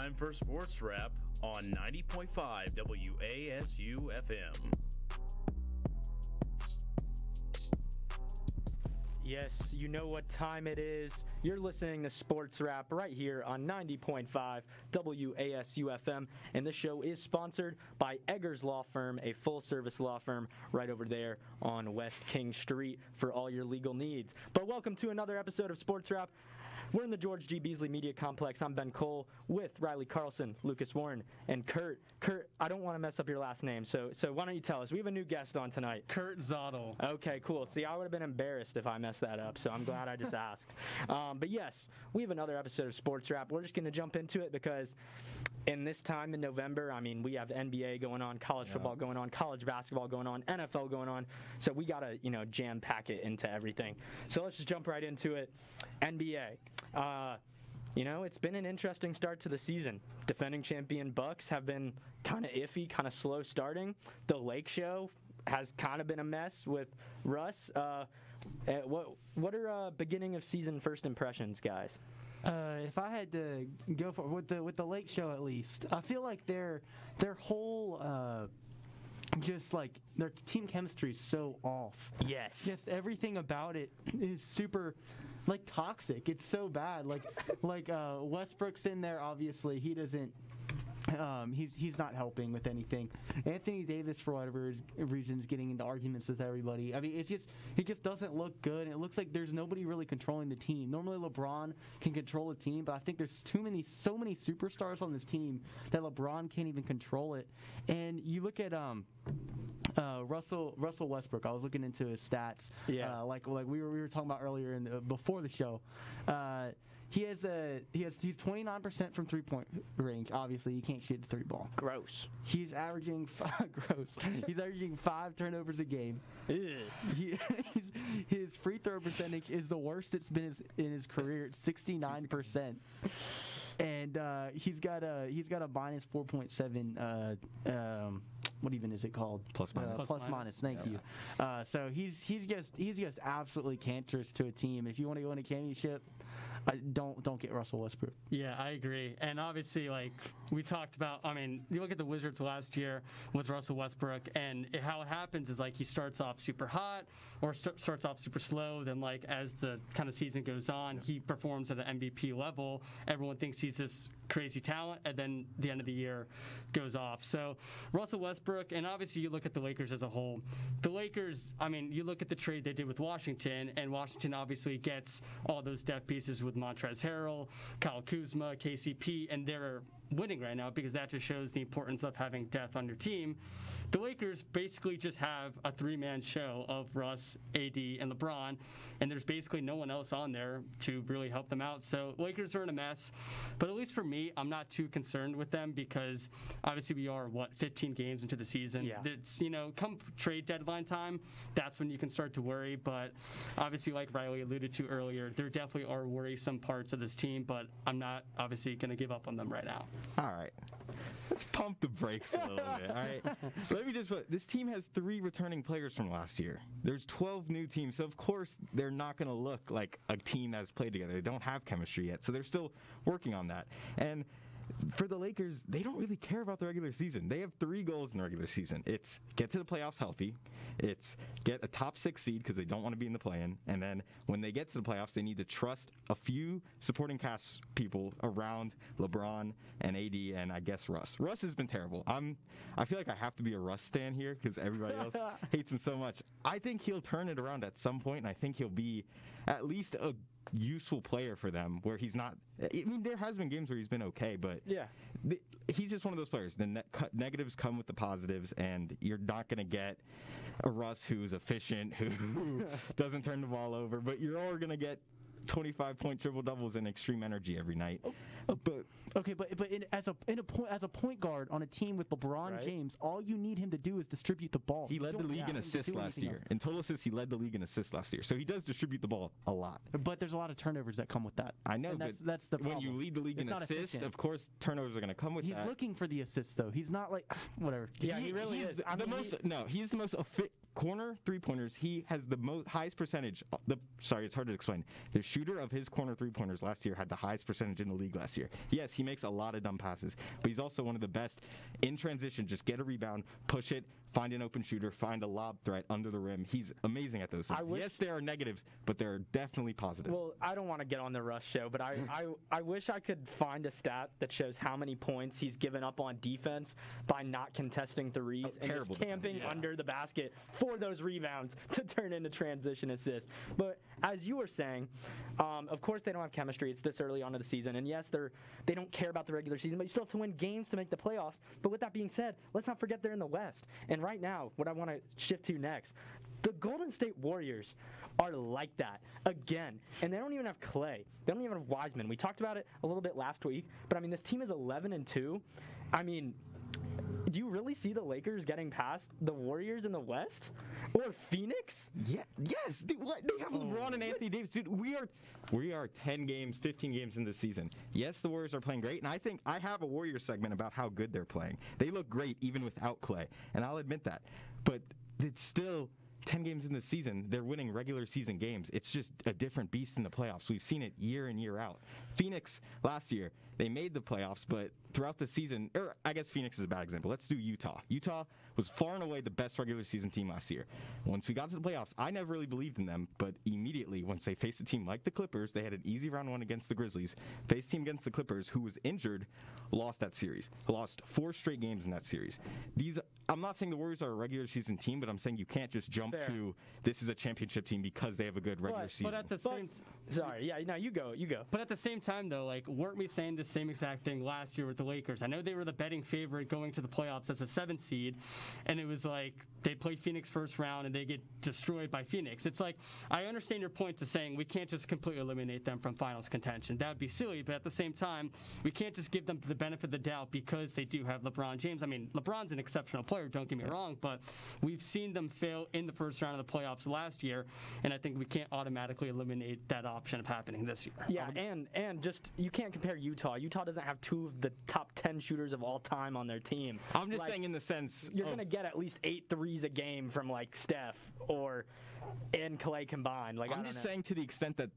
time for Sports Wrap on 90.5 WASU FM. Yes, you know what time it is. You're listening to Sports Wrap right here on 90.5 WASU FM, and this show is sponsored by Eggers Law Firm, a full-service law firm right over there on West King Street for all your legal needs. But welcome to another episode of Sports Wrap. We're in the George G. Beasley Media Complex. I'm Ben Cole with Riley Carlson, Lucas Warren, and Kurt. Kurt, I don't want to mess up your last name, so why don't you tell us? We have a new guest on tonight. Kurt Zottel. Okay, cool. See, I would have been embarrassed if I messed that up, so I'm glad I just asked. But yes, we have another episode of Sports Wrap. We're just going to jump into it because in this time in November, I mean, we have NBA going on, college football going on, college basketball going on, NFL going on, so we got to, jam pack it into everything. So let's just jump right into it. NBA. It's been an interesting start to the season. Defending champion Bucks have been kind of iffy, kind of slow starting. The Lake Show has kind of been a mess with Russ. What are beginning of season first impressions, guys? If I had to go for with the Lake Show, at least, I feel like their whole just like their team chemistry is so off. Yes. Just everything about it is super toxic. It's so bad. Like Westbrook's in there, obviously. He doesn't he's not helping with anything. Anthony Davis, for whatever reason, is getting into arguments with everybody. I mean, he just doesn't look good, and it looks like there's nobody really controlling the team. Normally LeBron can control a team, but I think there's so many superstars on this team that LeBron can't even control it. And you look at Russell Westbrook. I was looking into his stats. Yeah. Like we were talking about earlier before the show. He's 29% from 3-point range. Obviously, he can't shoot the three ball. Gross. He's averaging He's averaging 5 turnovers a game. His free throw percentage is the worst it's been in his career. It's 69%. And he's got a minus 4.7. What even is it called? Plus minus. Thank you. So he's just absolutely cancerous to a team. If you want to go win a championship, don't get Russell Westbrook. Yeah, I agree. And obviously, we talked about, you look at the Wizards last year with Russell Westbrook, and how it happens is he starts off super hot or starts off super slow. Then as the kind of season goes on, he performs at an MVP level. Everyone thinks he's this crazy talent, and then the end of the year goes off. So Russell Westbrook, and obviously you look at the Lakers as a whole. The Lakers, you look at the trade they did with Washington, and Washington obviously gets all those depth pieces with Montrezl Harrell, Kyle Kuzma, KCP, and they're winning right now because that just shows the importance of having depth on your team. The Lakers basically just have a three-man show of Russ, AD, and LeBron, and there's basically no one else on there to really help them out. So Lakers are in a mess, but at least for me, I'm not too concerned with them because obviously we are, 15 games into the season. Yeah. It's, come trade deadline time, that's when you can start to worry, but obviously like Riley alluded to earlier, there definitely are worrisome parts of this team, but I'm not obviously going to give up on them right now. All right. Let's pump the brakes a little bit, all right? Let me just put, this team has 3 returning players from last year. There's 12 new teams, so of course they're not going to look like a team that's played together. They don't have chemistry yet, so they're still working on that. And for the Lakers, they don't really care about the regular season. They have 3 goals in the regular season. It's get to the playoffs healthy. It's get a top 6 seed because they don't want to be in the play-in. And then when they get to the playoffs, they need to trust a few supporting cast people around LeBron and AD and I guess Russ. Russ has been terrible. I feel like I have to be a Russ stan here because everybody else hates him so much. I think he'll turn it around at some point, and I think he'll be at least a useful player for them where he's not. There has been games where he's been okay, but he's just one of those players. The negatives come with the positives, and you're not going to get a Russ who's efficient, who doesn't turn the ball over, but you're all going to get 25-point triple doubles and extreme energy every night. As a point guard on a team with LeBron James, all you need him to do is distribute the ball. He led the league in assists last year. In total assists, he led the league in assists last year. So he does distribute the ball a lot. But there's a lot of turnovers that come with that. I know, but that's the problem. When you lead the league in assists, of course, turnovers are going to come with that. He's looking for the assists, though. He's not whatever. Yeah, he really is. He's the most corner three-pointers, he has the highest percentage. Sorry, it's hard to explain. The shooter of his corner three-pointers last year had the highest percentage in the league last year. Yes, he makes a lot of dumb passes, but he's also one of the best in transition. Just get a rebound, push it, find an open shooter, find a lob threat under the rim. He's amazing at those things. Yes, there are negatives, but there are definitely positives. Well, I don't want to get on the Russ show, but I wish I could find a stat that shows how many points he's given up on defense by not contesting threes and just camping under the basket for those rebounds to turn into transition assists. But as you were saying, of course they don't have chemistry. It's this early on in the season, and yes, they don't care about the regular season, but you still have to win games to make the playoffs. But with that being said, let's not forget they're in the West. And right now, what I want to shift to next, the Golden State Warriors are like that again, and they don't even have Clay. They don't even have Wiseman. We talked about it a little bit last week, but I mean, this team is 11-2. I mean, do you really see the Lakers getting past the Warriors in the West or Phoenix? Yeah, yes. Dude, what? They have LeBron and Anthony Davis. Dude, we are 10 games, 15 games in this season. Yes, the Warriors are playing great, and I think I have a Warriors segment about how good they're playing. They look great even without Clay, and I'll admit that. But it's still 10 games in the season. They're winning regular season games. It's just a different beast in the playoffs. We've seen it year in, year out. Phoenix last year, they made the playoffs, but throughout the season, or I guess Phoenix is a bad example. Let's do Utah. Utah was far and away the best regular season team last year. Once we got to the playoffs, I never really believed in them, but immediately once they faced a team like the Clippers, they had an easy round one against the Grizzlies, faced a team against the Clippers who was injured, lost that series. Lost 4 straight games in that series. I'm not saying the Warriors are a regular season team, but I'm saying you can't just jump to this is a championship team because they have a good regular season. But at the same sorry, yeah, no, you go. But at the same time, though, like, weren't we saying the same exact thing last year with the Lakers? I know they were the betting favorite going to the playoffs as a 7th seed, and it was like they play Phoenix first round and they get destroyed by Phoenix. It's like, I understand your point to saying we can't just completely eliminate them from finals contention. That would be silly, but at the same time, we can't just give them the benefit of the doubt because they do have LeBron James. I mean, LeBron's an exceptional player, don't get me wrong, but we've seen them fail in the first round of the playoffs last year, and I think we can't automatically eliminate that option of happening this year. Yeah, and just, you can't compare Utah. Utah doesn't have 2 of the top 10 shooters of all time on their team. I'm just saying in the sense you're going to get at least 8 threes a game from like Steph and Clay combined. Like, I'm just saying to the extent that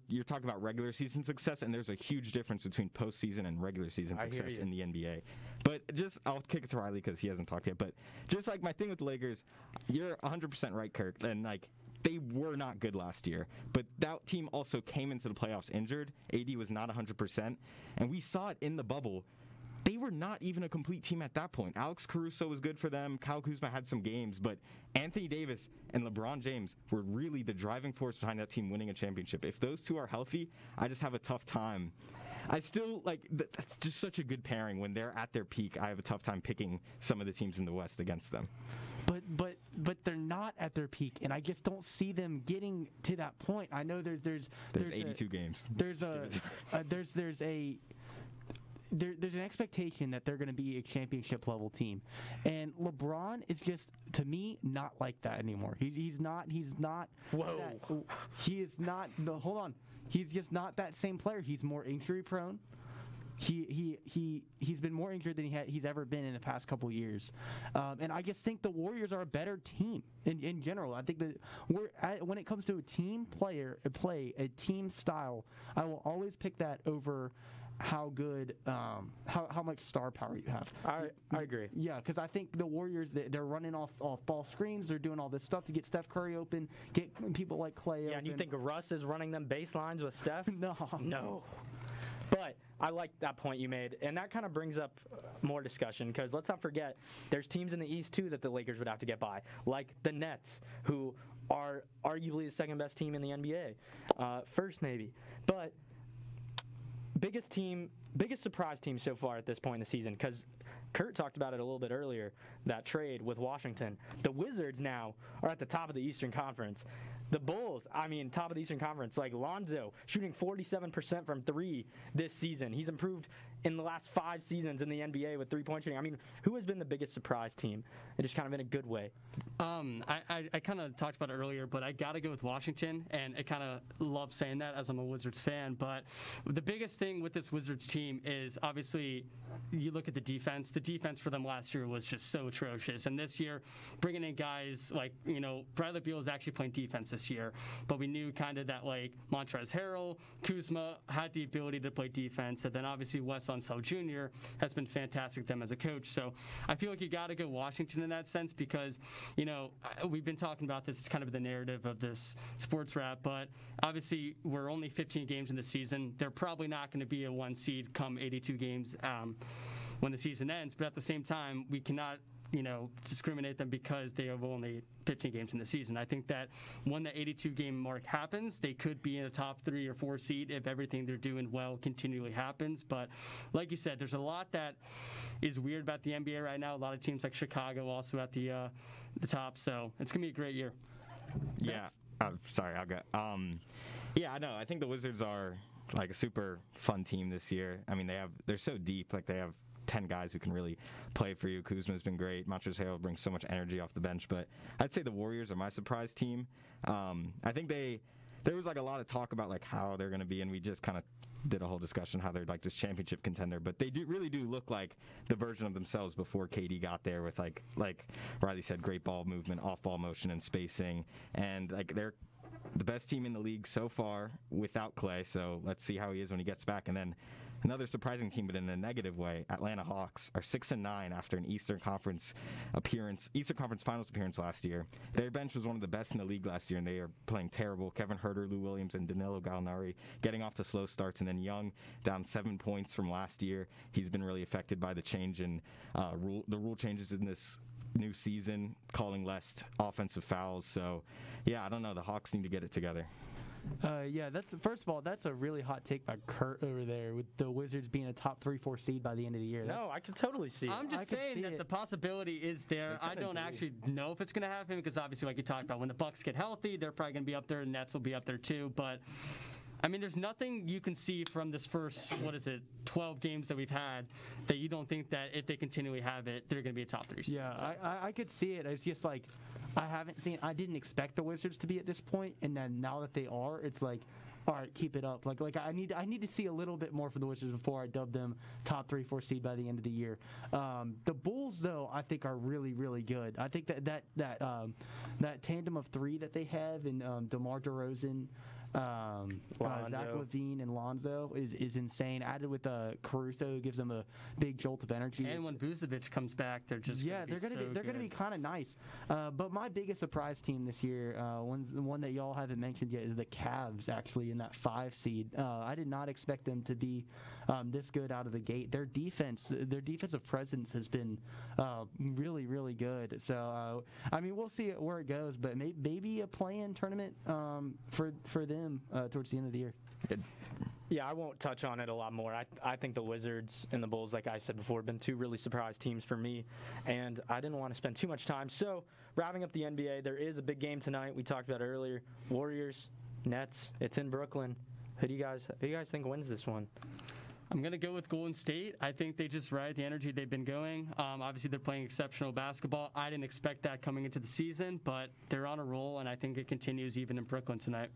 you're talking about regular season success, and there's a huge difference between postseason and regular season success in the NBA. But I'll kick it to Riley because he hasn't talked yet. But just like my thing with the Lakers, you're 100% right, Kirk. And like, they were not good last year, but that team also came into the playoffs injured. AD was not 100%, and we saw it in the bubble. They were not even a complete team at that point. Alex Caruso was good for them. Kyle Kuzma had some games, but Anthony Davis and LeBron James were really the driving force behind that team winning a championship. If those two are healthy, I just have a tough time. I still, like, that's just such a good pairing. When they're at their peak, I have a tough time picking some of the teams in the West against them. But they're not at their peak, and I just don't see them getting to that point. I know there's 82 games. There's an expectation that they're going to be a championship level team, and LeBron is just, to me, not like that anymore. He's not. Whoa. He is not. No, hold on. He's just not that same player. He's more injury prone. He's been more injured than he's ever been in the past couple years, and I just think the Warriors are a better team in general. I think that when it comes to a team a team style, I will always pick that over how good, how much star power you have. I agree. Yeah, because I think the Warriors, they're running off ball screens. They're doing all this stuff to get Steph Curry open, get people like Clay open. Yeah, and you think Russ is running them baselines with Steph? No. But I like that point you made, and that kind of brings up more discussion, because let's not forget, there's teams in the East, too, that the Lakers would have to get by, like the Nets, who are arguably the second best team in the NBA. First, maybe. But biggest surprise team so far at this point in the season, because Kurt talked about it a little bit earlier, that trade with Washington. The Wizards now are at the top of the Eastern Conference. The Bulls, I mean, top of the Eastern Conference, like Lonzo shooting 47% from three this season. He's improved in the last 5 seasons in the NBA with 3-point shooting. I mean, who has been the biggest surprise team? And just kind of in a good way. I kind of talked about it earlier, but I got to go with Washington, and I kind of love saying that as I'm a Wizards fan. But the biggest thing with this Wizards team is obviously you look at the defense. The defense for them last year was just so atrocious. And this year, bringing in guys like, Bradley Beal is actually playing defense this year, but we knew kind of that like Montrezl Harrell, Kuzma had the ability to play defense, and then obviously Wes Unseld Jr. has been fantastic with them as a coach. So I feel like you got to go Washington in that sense because, we've been talking about this. It's kind of the narrative of this sports wrap, but obviously we're only 15 games in the season. They're probably not going to be a 1 seed come 82 games when the season ends, but at the same time, we cannot discriminate them because they have only 15 games in the season. I think that when the 82-game mark happens, they could be in a top 3 or 4 seed if everything they're doing well continually happens. But like you said, there's a lot that is weird about the NBA right now. A lot of teams like Chicago also at the top, so it's going to be a great year. Yeah. Sorry, I'll go. Yeah, I know. I think the Wizards are like a super fun team this year. I mean, they're so deep. Like, they have 10 guys who can really play for you. Kuzma's been great. Montrezl Harrell brings so much energy off the bench. But I'd say the Warriors are my surprise team. I think there was like a lot of talk about like how they're going to be, and we just kind of did a whole discussion how they're like this championship contender. But they really do look like the version of themselves before KD got there with like Riley said, great ball movement, off ball motion, and spacing. And like they're the best team in the league so far without Klay. So let's see how he is when he gets back. And then another surprising team, but in a negative way, Atlanta Hawks are 6-9 after an Eastern Conference Finals appearance last year. Their bench was one of the best in the league last year, and they are playing terrible. Kevin Huerter, Lou Williams, and Danilo Gallinari getting off to slow starts, and then Young down 7 points from last year. He's been really affected by the change in the rule changes in this new season, calling less offensive fouls. So, yeah, I don't know. The Hawks need to get it together. First of all, that's a really hot take by Kurt over there with the Wizards being a top 3-4 seed by the end of the year. No, I can totally see it. I'm just saying that the possibility is there. I don't actually know if it's going to happen because obviously, like you talked about, when the Bucks get healthy, they're probably going to be up there, and Nets will be up there too. But I mean, there's nothing you can see from this first 12 games that we've had that you don't think that if they continually have it, they're going to be a top 3 seed. Yeah, I could see it. It's just like I didn't expect the Wizards to be at this point, and then now that they are, it's like, all right, keep it up. Like I need to see a little bit more from the Wizards before I dub them top 3-4 seed by the end of the year. The Bulls, though, I think are really, really good. I think that tandem of 3 that they have in DeMar DeRozan, Zach LaVine, and Lonzo is insane. Added with Caruso gives them a big jolt of energy. And when Vucevic comes back, they're gonna be kind of nice. But my biggest surprise team this year, one that y'all haven't mentioned yet, is the Cavs. Actually, in that 5 seed, I did not expect them to be this good out of the gate. Their defensive presence has been really, really good. So I mean, we'll see where it goes, but maybe a play-in tournament for them towards the end of the year. Yeah, I won't touch on it a lot more. I think the Wizards and the Bulls, like I said before, have been 2 really surprise teams for me, and I didn't want to spend too much time. So, wrapping up the NBA, there is a big game tonight. We talked about it earlier. Warriors, Nets. It's in Brooklyn. Who do you guys think wins this one? I'm going to go with Golden State. I think they just ride the energy they've been going. Obviously, they're playing exceptional basketball. I didn't expect that coming into the season, but they're on a roll, and I think it continues even in Brooklyn tonight.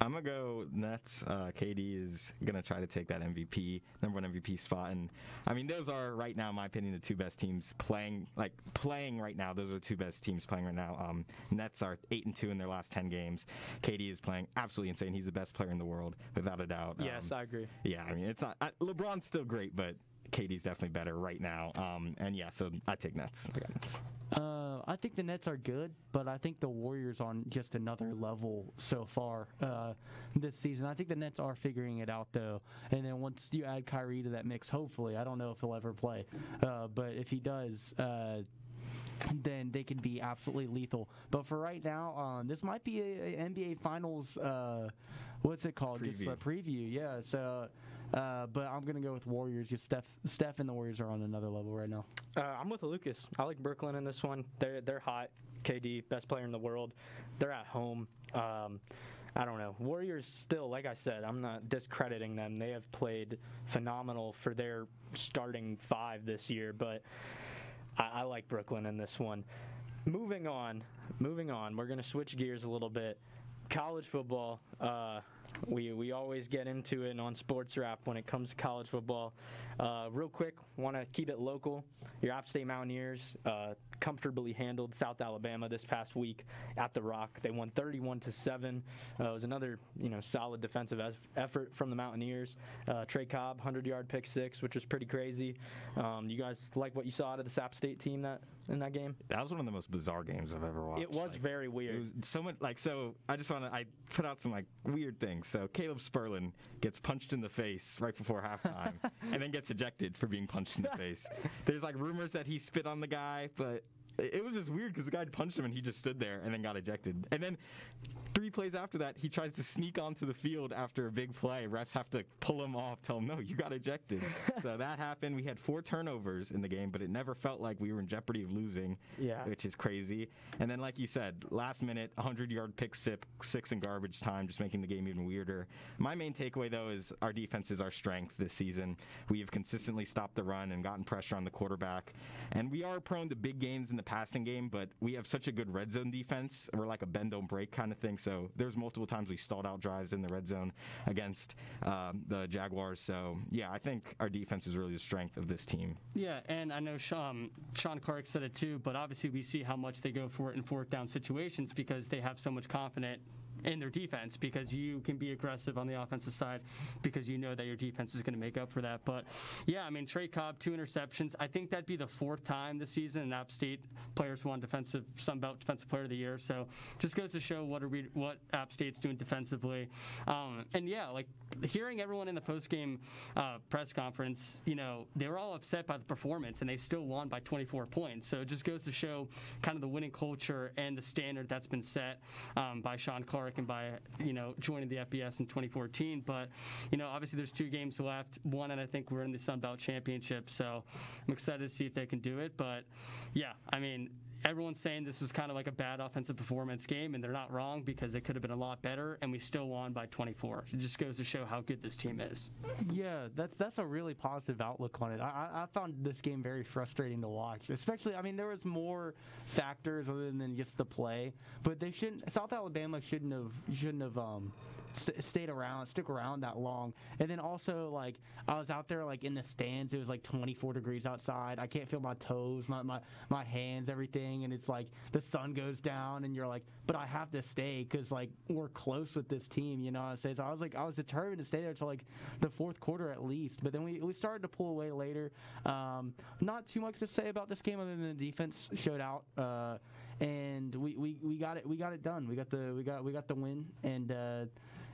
I'm going to go Nets. KD is going to try to take that number 1 MVP spot. And, I mean, those are, right now, in my opinion, the 2 best teams playing right now. Those are the 2 best teams playing right now. Nets are 8-2 in their last 10 games. KD is playing absolutely insane. He's the best player in the world, without a doubt. Yes, I agree. Yeah, I mean, it's not LeBron's still great, but KD's definitely better right now. And, yeah, so I take Nets. I think the Nets are good, but I think the Warriors on just another level so far this season. I think the Nets are figuring it out, though. And then once you add Kyrie to that mix, hopefully, I don't know if he'll ever play, but if he does, then they can be absolutely lethal. But for right now, this might be a NBA Finals, what's it called? Preview. Just a preview, yeah. So, but I'm going to go with Warriors. Just Steph and the Warriors are on another level right now. I'm with Lucas. I like Brooklyn in this one. They're hot. KD, best player in the world. they're at home. I don't know. Warriors still, like I said, I'm not discrediting them. They have played phenomenal for their starting 5 this year, but I like Brooklyn in this one. Moving on. We're going to switch gears a little bit. College football. We always get into it on Sports Wrap when it comes to college football. Real quick, want to keep it local. Your App State Mountaineers comfortably handled South Alabama this past week at the Rock. They won 31-7. It was another solid defensive effort from the Mountaineers. Trey Cobb 100-yard pick 6, which was pretty crazy. You guys like what you saw out of the App State team in that game? That was one of the most bizarre games I've ever watched. It was very weird. It was so much I put out some weird things. So Caleb Sperlin gets punched in the face right before halftime and then gets ejected for being punched in the face. There's rumors that he spit on the guy, but it was just weird because the guy punched him and he just stood there and then got ejected. And then 3 plays after that, he tries to sneak onto the field after a big play. Refs have to pull him off, tell him, no, you got ejected. So that happened. We had 4 turnovers in the game, but it never felt like we were in jeopardy of losing, which is crazy. And then, like you said, last minute, 100-yard pick 6 in garbage time, just making the game even weirder. My main takeaway, though, is our defense is our strength this season. We have consistently stopped the run and gotten pressure on the quarterback. And we are prone to big gains in the passing game, but we have such a good red zone defense. We're like a bend don't break kind of thing. So there's multiple times we stalled out drives in the red zone against the Jaguars. So I think our defense is really the strength of this team. Yeah, and I know Sean Clark said it too, but obviously we see how much they go for it in 4th down situations because they have so much confidence in their defense, because you can be aggressive on the offensive side because you know that your defense is going to make up for that. But Trey Cobb, 2 interceptions. I think that'd be the 4th time this season an App State players won Sun Belt Defensive Player of the Year. So just goes to show what App State's doing defensively. Hearing everyone in the post-game press conference, they were all upset by the performance and they still won by 24 points. So it just goes to show kind of the winning culture and the standard that's been set by Sean Clark and by joining the FBS in 2014. But obviously there's 2 games left. One, and I think we're in the Sun Belt Championship, so I'm excited to see if they can do it. But everyone's saying this was kind of like a bad offensive performance game, and they're not wrong because it could have been a lot better, and we still won by 24. It just goes to show how good this team is. Yeah, that's a really positive outlook on it. I found this game very frustrating to watch, especially, there was more factors other than just the play, but South Alabama shouldn't have stick around that long. And then also, I was out there in the stands. It was 24 degrees outside. I can't feel my toes, my hands, everything. And it's the sun goes down, and you're but I have to stay because we're close with this team. You know what I'm saying? So I was determined to stay there until the 4th quarter at least. But then we started to pull away later. Not too much to say about this game other than the defense showed out. And we got it done. We got the win, and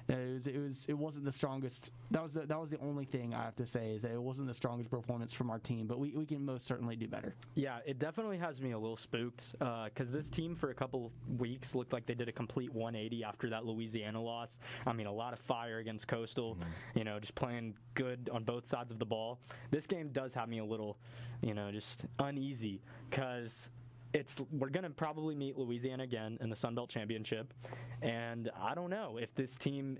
it wasn't the strongest. That was the only thing I have to say, is that it wasn't the strongest performance from our team, but we can most certainly do better. Yeah, it definitely has me a little spooked because this team for a couple weeks looked like they did a complete 180 after that Louisiana loss. A lot of fire against Coastal, just playing good on both sides of the ball. This game does have me a little, just uneasy because we're going to probably meet Louisiana again in the Sun Belt Championship, and I don't know if this team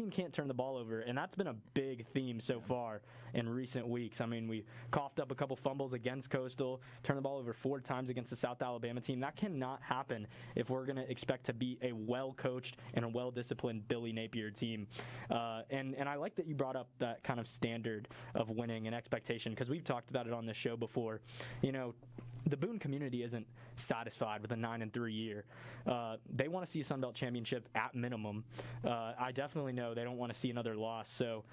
can't turn the ball over, and that's been a big theme so far in recent weeks. We coughed up a couple fumbles against Coastal, turned the ball over 4 times against the South Alabama team. That cannot happen if we're going to expect to be a well-coached and a well-disciplined Billy Napier team. And I like that you brought up that kind of standard of winning and expectation, because we've talked about it on this show before. The Boone community isn't satisfied with a 9-3 year. They want to see a Sun Belt championship at minimum. I definitely know they don't want to see another loss. So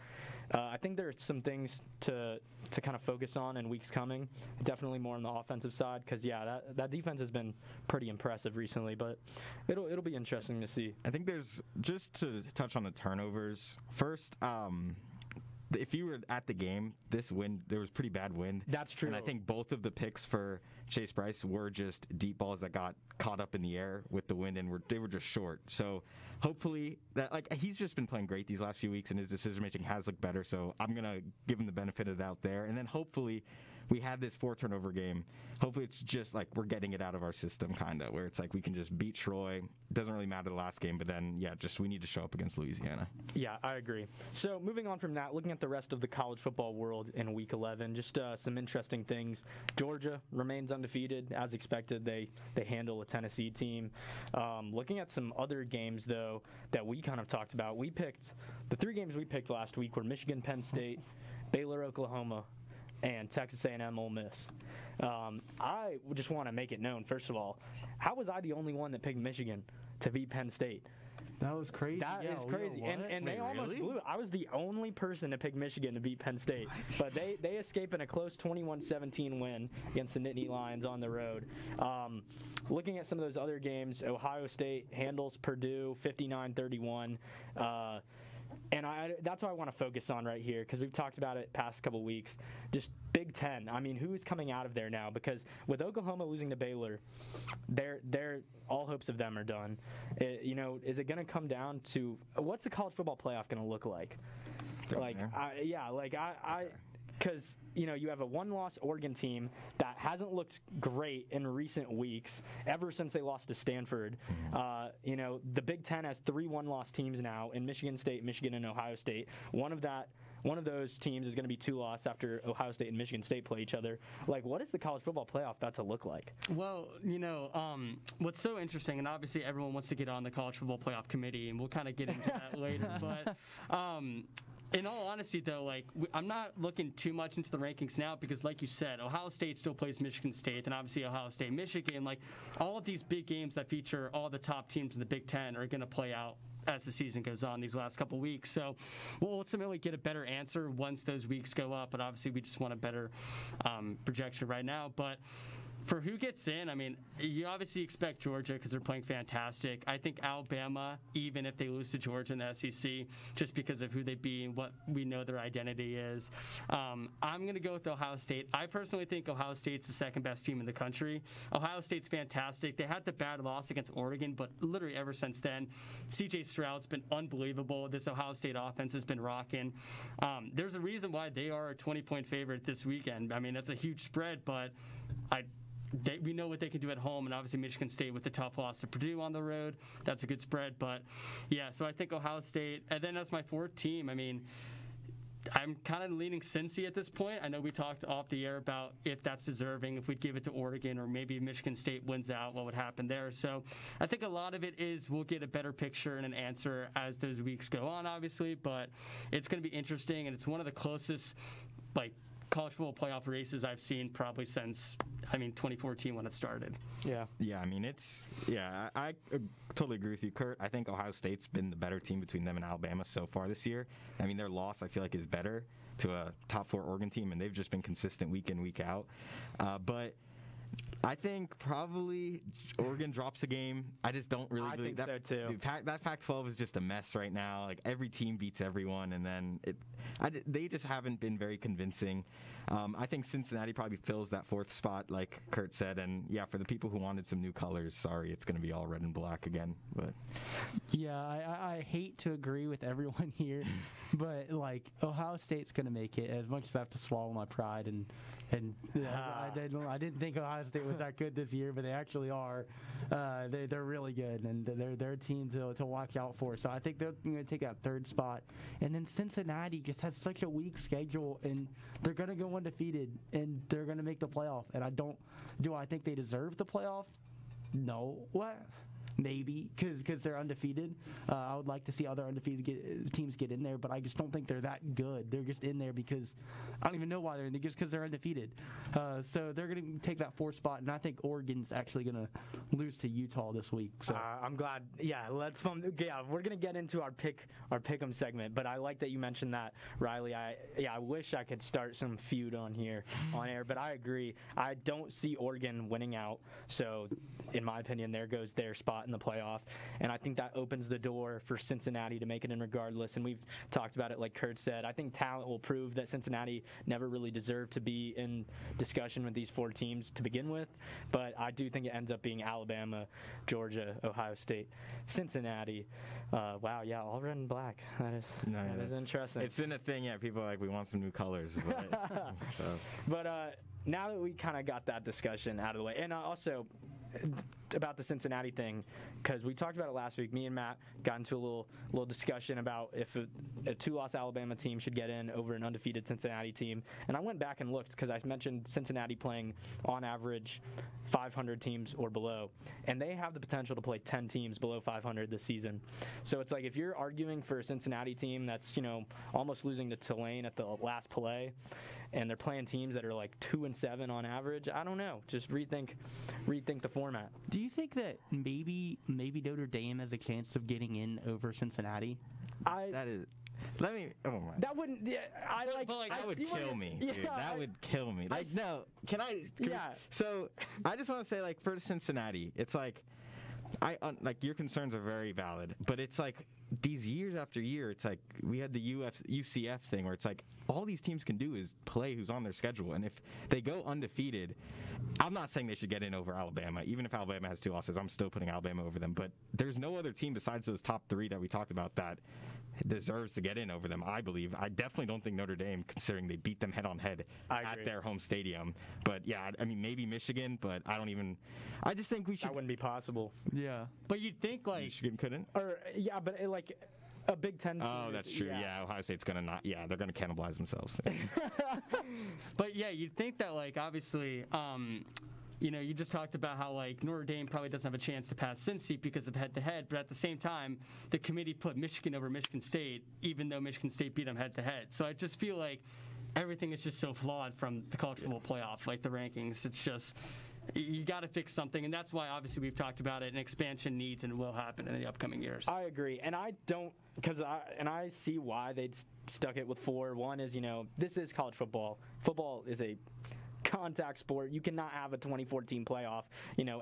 I think there are some things to kind of focus on in weeks coming. Definitely more on the offensive side, because that defense has been pretty impressive recently. But it'll be interesting to see. I think there's, just to touch on the turnovers first. If you were at the game, there was pretty bad wind. That's true. And I think both of the picks for Chase Bryce were just deep balls that got caught up in the air with the wind, and they were just short. So hopefully he's just been playing great these last few weeks, and his decision making has looked better. So I'm gonna give him the benefit of the doubt there, and then hopefully we had this 4 turnover game. Hopefully it's just like we're getting it out of our system, kind of, where it's like we can just beat Troy. Doesn't really matter the last game, but then, yeah, just we need to show up against Louisiana. Yeah, I agree. So moving on from that, looking at the rest of the college football world in Week 11, just some interesting things. Georgia remains undefeated. As expected, they handle a Tennessee team. Looking at some other games, though, that we kind of talked about, the 3 games we picked last week were Michigan, Penn State, Baylor, Oklahoma, and Texas A&M, Ole Miss. I just want to make it known, first of all, how was I the only one that picked Michigan to beat Penn State? That was crazy. That is crazy. And they almost blew it. I was the only person to pick Michigan to beat Penn State. But they escape in a close 21-17 win against the Nittany Lions on the road. Looking at some of those other games, Ohio State handles Purdue 59-31. And that's what I want to focus on right here, because we've talked about it past couple weeks. Just Big Ten. I mean, who's coming out of there now? Because with Oklahoma losing to Baylor, they're all hopes of them are done. Is it going to come down to what's the college football playoff going to look like? Because you have a 1-loss Oregon team that hasn't looked great in recent weeks, ever since they lost to Stanford. The Big Ten has 3 1-loss teams now in Michigan State, Michigan, and Ohio State. One of those teams is going to be 2-loss after Ohio State and Michigan State play each other. Like, what is the college football playoff about to look like? Well, what's so interesting, and obviously everyone wants to get on the college football playoff committee, and we'll kind of get into that later. But in all honesty, though, I'm not looking too much into the rankings now because, like you said, Ohio State still plays Michigan State, and obviously Ohio State, Michigan. All of these big games that feature all the top teams in the Big Ten are going to play out as the season goes on these last couple weeks. So we'll ultimately get a better answer once those weeks go up, but obviously we just want a better projection right now. But for who gets in, I mean, you obviously expect Georgia because they're playing fantastic. I think Alabama, even if they lose to Georgia in the SEC, just because of who they be and what we know their identity is. I'm going to go with Ohio State. I personally think Ohio State's the second best team in the country. Ohio State's fantastic. They had the bad loss against Oregon, but literally ever since then, C.J. Stroud's been unbelievable. This Ohio State offense has been rocking. There's a reason why they are a 20-point favorite this weekend. I mean, that's a huge spread, but we know what they can do at home, and obviously Michigan State with the tough loss to Purdue on the road. That's a good spread. But, yeah, so I think Ohio State. And then as my 4th team, I mean, I'm kind of leaning Cincy at this point. I know we talked off the air about if that's deserving, if we'd give it to Oregon, or maybe Michigan State wins out, what would happen there. So I think a lot of it is we'll get a better picture and an answer as those weeks go on, obviously. But it's going to be interesting, and it's one of the closest, college football playoff races I've seen probably since 2014 when it started. Yeah. Yeah, I mean, I totally agree with you, Kurt. I think Ohio State's been the better team between them and Alabama so far this year. I mean, their loss, I feel like, is better to a top 4 Oregon team, and they've just been consistent week in, week out. But I think probably Oregon drops a game. I just don't really believe that. I think so, too. That Pac-12 is just a mess right now. Every team beats everyone, and then they just haven't been very convincing. I think Cincinnati probably fills that 4th spot, like Kurt said. And, yeah, for the people who wanted some new colors, sorry, it's going to be all red and black again. But yeah, I hate to agree with everyone here, but, Ohio State's going to make it, as much as I have to swallow my pride. And I didn't think Ohio State was that good this year, but they actually are. They're really good, and they're a team to watch out for. So I think they're going to take that 3rd spot. And then Cincinnati just has such a weak schedule, and they're going to go undefeated, and they're going to make the playoff. And do I think they deserve the playoff? No. What? Maybe, because they're undefeated. I would like to see other undefeated teams get in there, but I just don't think they're that good. They're just in there because I don't even know why they're in there, just because they're undefeated. So they're going to take that 4th spot, and I think Oregon's actually going to lose to Utah this week. So I'm glad. Yeah, that's fun. Yeah, we're going to get into our pick'em segment, but I like that you mentioned that, Riley. I wish I could start some feud on air, but I agree. I don't see Oregon winning out. So, in my opinion, there goes their spot in the playoff, and I think that opens the door for Cincinnati to make it in regardless. And we've talked about it, like Kurt said. I think talent will prove that Cincinnati never really deserved to be in discussion with these 4 teams to begin with, but I do think it ends up being Alabama, Georgia, Ohio State, Cincinnati. Wow, yeah, all red and black. That is interesting. It's been a thing, yeah. People are like, we want some new colors. But, But now that we kind of got that discussion out of the way, and also about the Cincinnati thing, because we talked about it last week. Me and Matt got into a little discussion about if a two-loss Alabama team should get in over an undefeated Cincinnati team. And I went back and looked because I mentioned Cincinnati playing on average 500 teams or below, and they have the potential to play 10 teams below 500 this season. So it's like if you're arguing for a Cincinnati team that's almost losing to Tulane at the last play, and they're playing teams that are like 2-7 on average, I don't know. Just rethink the format. Do you think that maybe Notre Dame has a chance of getting in over Cincinnati? That is. Let me. Oh my. That wouldn't. Yeah, that would kill me, dude. Yeah, that would kill me. Like, no. Can yeah. So I just want to say, like, for Cincinnati, it's like, like your concerns are very valid, but it's like these years after year, it's like we had the UCF thing where it's like all these teams can do is play who's on their schedule, and if they go undefeated, I'm not saying they should get in over Alabama. Even if Alabama has 2 losses, I'm still putting Alabama over them. But there's no other team besides those top 3 that we talked about that deserves to get in over them, I believe. I definitely don't think Notre Dame, considering they beat them head-on-head at their home stadium. But, yeah, I mean, maybe Michigan, but I just think we should. That wouldn't be possible. Yeah. But you'd think, like. Michigan couldn't? Or, yeah, but, like, a Big Ten team. Oh, that's true. Yeah, Ohio State's going to not. Yeah, they're going to cannibalize themselves. But, yeah, you'd think that, like, obviously. You just talked about how, like, Notre Dame probably doesn't have a chance to pass Cincy because of head-to-head, but at the same time, the committee put Michigan over Michigan State, even though Michigan State beat them head-to-head. So I just feel like everything is just so flawed from the college football playoff, like the rankings. It's just, you got to fix something, and that's why, obviously, we've talked about it, and expansion needs and will happen in the upcoming years. I agree, and I don't, I see why they stuck it with 4. One is, this is college football. Football is a contact sport. You cannot have a 2014 playoff,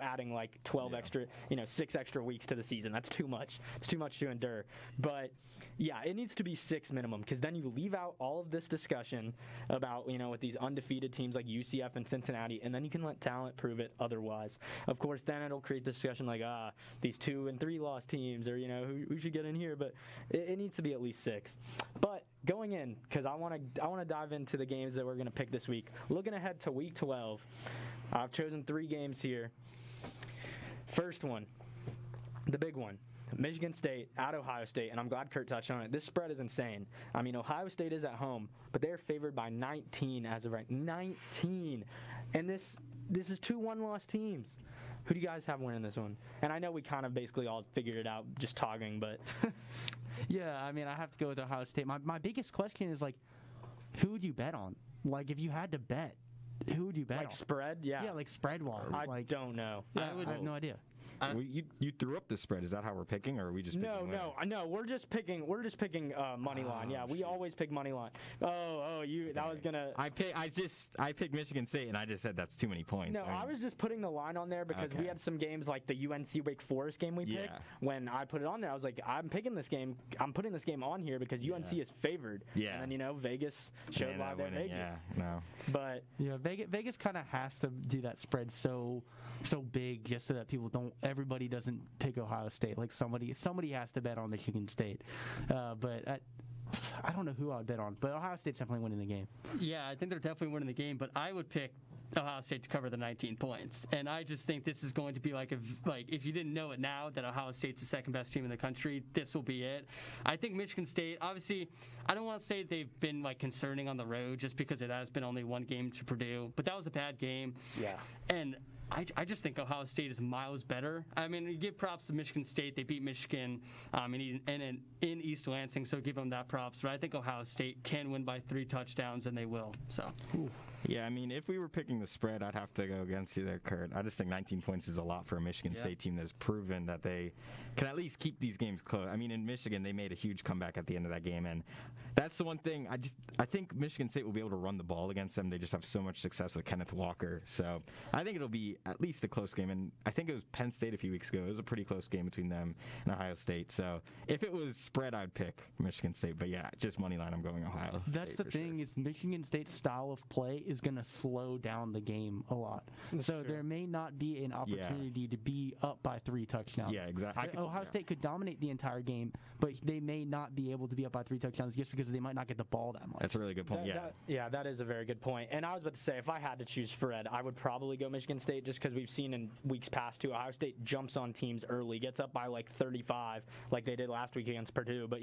adding like 12 extra, 6 extra weeks to the season. That's too much. It's too much to endure. But yeah, it needs to be 6 minimum, because then you leave out all of this discussion about, with these undefeated teams like UCF and Cincinnati, and then you can let talent prove it otherwise. Of course, then it'll create the discussion like, these 2 and 3 loss teams, or, who should get in here, but it needs to be at least 6. But going in, because I want to dive into the games that we're going to pick this week. Looking ahead to Week 12, I've chosen 3 games here. First one, the big one, Michigan State at Ohio State, and I'm glad Kurt touched on it. This spread is insane. I mean, Ohio State is at home, but they're favored by 19 as of right. 19, and this is 2 one-loss teams. Who do you guys have winning this one? And I know we kind of basically all figured it out just talking, but yeah, I mean, I have to go with Ohio State. My biggest question is, like, who would you bet on? Like, if you had to bet, who would you bet on? Like spread? Yeah. Yeah, like spread-wise. I don't know. I have no idea. You threw up the spread. Is that how we're picking, or are we just picking No. We're just picking money line. Yeah, we always pick money line. That was gonna. I picked Michigan State, and I just said that's too many points. No, I was just putting the line on there because we had some games like the UNC Wake Forest game we picked. When I put it on there, I was like, I'm picking this game. I'm putting this game on here because UNC is favored. Yeah. And then Vegas showed why they're Vegas. Yeah. No. But yeah, Vegas kind of has to do that spread so big just so that everybody doesn't pick Ohio State. Like somebody has to bet on Michigan State. But I don't know who I would bet on, but Ohio State's definitely winning the game. Yeah, I think they're definitely winning the game, but I would pick Ohio State to cover the 19 points. And I just think this is going to be like if you didn't know it now that Ohio State's the second best team in the country, this will be it. I think Michigan State, obviously, I don't want to say they've been like concerning on the road just because it has been only 1 game to Purdue, but that was a bad game. Yeah. And I just think Ohio State is miles better. I mean, you give props to Michigan State. They beat Michigan in East Lansing, so give them that props. But I think Ohio State can win by 3 touchdowns, and they will. So. Ooh. Yeah, I mean, if we were picking the spread, I'd have to go against you there, Kurt. I just think 19 points is a lot for a Michigan State team that's proven that they can at least keep these games close. I mean, in Michigan, they made a huge comeback at the end of that game, and that's the one thing. I think Michigan State will be able to run the ball against them. They just have so much success with Kenneth Walker. So I think it'll be at least a close game, and I think it was Penn State a few weeks ago. It was a pretty close game between them and Ohio State. So if it was spread, I'd pick Michigan State. But yeah, just money line, I'm going Ohio State. That's the thing is Michigan State's style of play is is going to slow down the game a lot. So there may not be an opportunity to be up by 3 touchdowns. Yeah, exactly. Ohio State could dominate the entire game, but they may not be able to be up by 3 touchdowns just because they might not get the ball that much. That's a really good point. That is a very good point. And I was about to say, if I had to choose Fred, I would probably go Michigan State just because we've seen in weeks past too, Ohio State jumps on teams early, gets up by like 35, like they did last week against Purdue. But,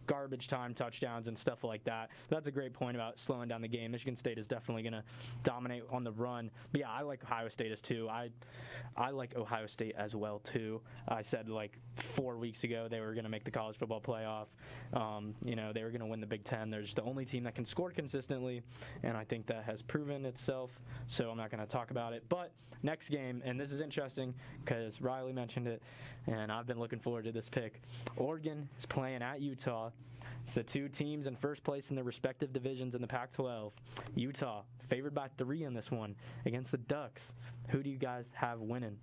garbage time touchdowns and stuff like that. That's a great point about slowing down the game. Michigan State is definitely going to dominate on the run. But yeah, I like Ohio State as too. I like Ohio State as well too. I said like 4 weeks ago they were going to make the college football playoff. They were going to win the Big Ten. They're just the only team that can score consistently, and I think that has proven itself. So I'm not going to talk about it. But next game, and this is interesting because Riley mentioned it, and I've been looking forward to this pick. Oregon is playing at Utah. It's the 2 teams in first place in their respective divisions in the Pac-12. Utah favored by 3 in this one against the Ducks. Who do you guys have winning?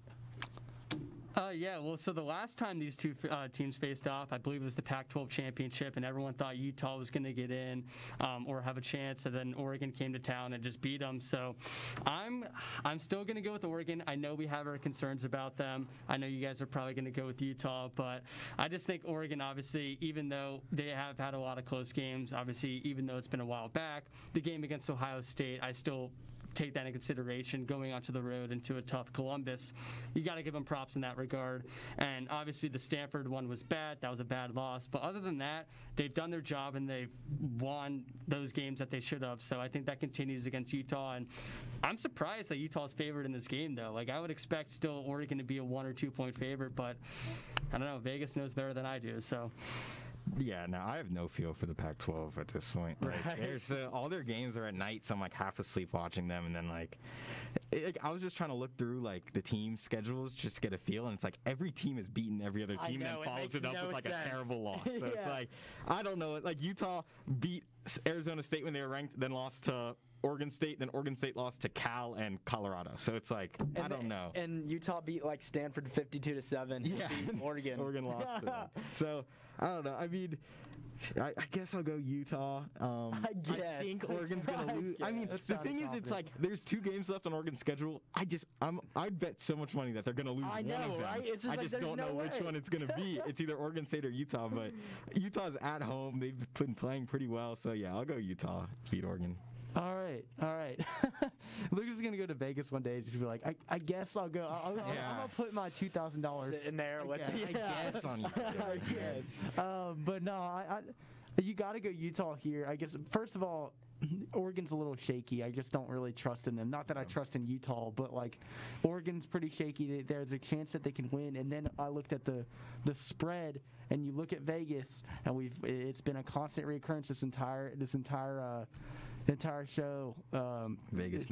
So the last time these two teams faced off, I believe it was the Pac-12 championship, and everyone thought Utah was going to get in or have a chance, and then Oregon came to town and just beat them. So I'm still going to go with Oregon. I know we have our concerns about them. I know you guys are probably going to go with Utah, but I just think Oregon, obviously, even though they have had a lot of close games, obviously, even though it's been a while back, the game against Ohio State, I still take that in consideration going onto the road into a tough Columbus. You got to give them props in that regard. And obviously the Stanford one was bad. That was a bad loss. But other than that, they've done their job and they've won those games that they should have. So I think that continues against Utah. And I'm surprised that Utah is favored in this game, though. Like, I would expect still Oregon to be a 1 or 2 point favorite, but I don't know. Vegas knows better than I do. So. Yeah, no, I have no feel for the Pac-12 at this point. There's all their games are at night, so I'm like half asleep watching them, and then I was just trying to look through like the team schedules just to get a feel, and it's like every team has beaten every other team and follows it up with like a terrible loss. So it's like I don't know, like Utah beat Arizona State when they were ranked, then lost to Oregon State, then Oregon State lost to Cal and Colorado. So it's like I don't know. And Utah beat like Stanford 52-7. Yeah, Oregon lost to them. So I don't know. I mean, I guess I'll go Utah. I think Oregon's gonna lose. I mean, the thing is, it's like there's 2 games left on Oregon's schedule. I'd bet so much money that they're gonna lose one of them. Right? It's just I just don't know which one it's gonna be. It's either Oregon State or Utah, but Utah's at home. They've been playing pretty well, so yeah, I'll go Utah beat Oregon. All right. Lucas is gonna go to Vegas one day and just be like, I guess I'll go. I'm gonna put my $2,000 in there with I guess on Utah. Yes. But no, you got to go Utah here. I guess first of all, Oregon's a little shaky. I just don't really trust in them. Not that I trust in Utah, but like Oregon's pretty shaky. There's a chance that they can win. And then I looked at the spread, and you look at Vegas, and it's been a constant reoccurrence this entire show. Vegas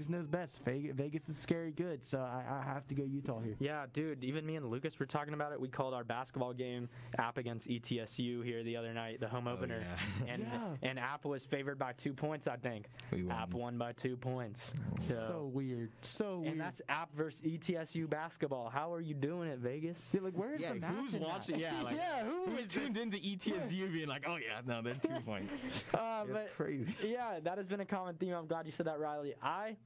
knows best. Vegas is scary good, so I have to go Utah here. Yeah, dude, even me and Lucas were talking about it. We called our basketball game App against ETSU here the other night, the home opener. Yeah. And App was favored by 2 points, I think. App won by 2 points. So weird. And that's App versus ETSU basketball. How are you doing it, Vegas? Yeah, like where's the match? Who's watching? Who's tuned into ETSU being like, oh yeah, no, they're 2 points. It's crazy. Yeah, that has been a common theme. I'm glad you said that, Riley. I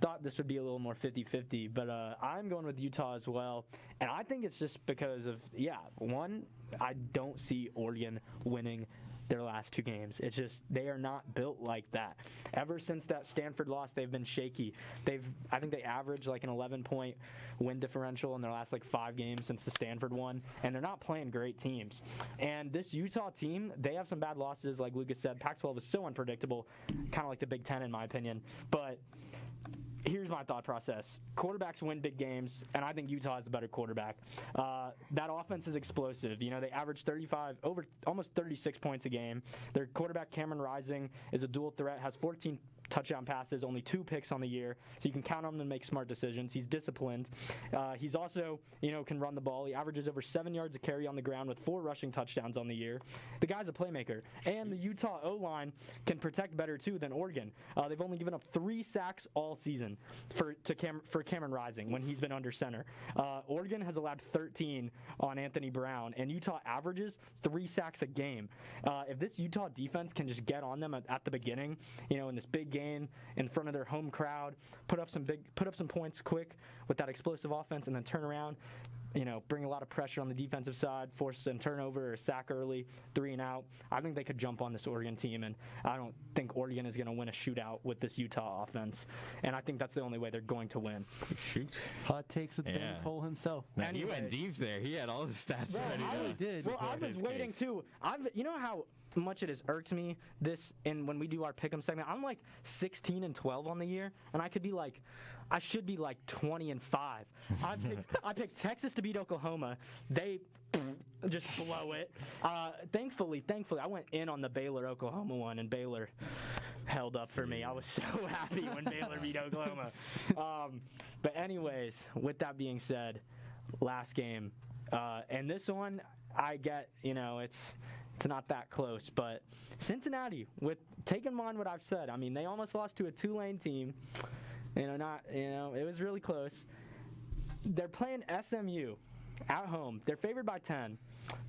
thought this would be a little more 50-50, but I'm going with Utah as well. And I think it's just because of, one, I don't see Oregon winning their last 2 games. It's just they are not built like that. Ever since that Stanford loss, they've been shaky. I think they averaged like an 11-point win differential in their last 5 games since the Stanford one, and they're not playing great teams. And this Utah team, they have some bad losses, like Lucas said. Pac-12 is so unpredictable, kind of like the Big Ten in my opinion. But here's my thought process. Quarterbacks win big games, and I think Utah is the better quarterback. That offense is explosive. They average almost 36 points a game. Their quarterback, Cameron Rising, is a dual threat, has 14 touchdown passes, only 2 picks on the year, so you can count on him to make smart decisions. He's disciplined. He's also, can run the ball. He averages over 7 yards a carry on the ground with 4 rushing touchdowns on the year. The guy's a playmaker. And the Utah O-line can protect better, too, than Oregon. They've only given up 3 sacks all season for Cameron Rising when he's been under center. Oregon has allowed 13 on Anthony Brown, and Utah averages 3 sacks a game. If this Utah defense can just get on them at the beginning, in this big game game in front of their home crowd, put up some points quick with that explosive offense, and then turn around, bring a lot of pressure on the defensive side, force some turnover or sack early, 3 and out. I think they could jump on this Oregon team, and I don't think Oregon is going to win a shootout with this Utah offense. And I think that's the only way they're going to win. Shoot. Hot takes with Ben Cole himself. Now, he went deep there. He had all the stats ready. He did. Well, I was waiting too. You know how much it has irked me when we do our pick'em segment. I'm like 16-12 on the year, and I should be like 20-5. I picked Texas to beat Oklahoma. They just blow it. Thankfully, I went in on the Baylor-Oklahoma one, and Baylor held up for me. I was so happy when Baylor beat Oklahoma. But anyways, with that being said, last game, and this one, I get, it's not that close, but Cincinnati, with taking in mind what I've said, I mean, they almost lost to a Tulane team. It was really close. They're playing SMU at home. They're favored by 10,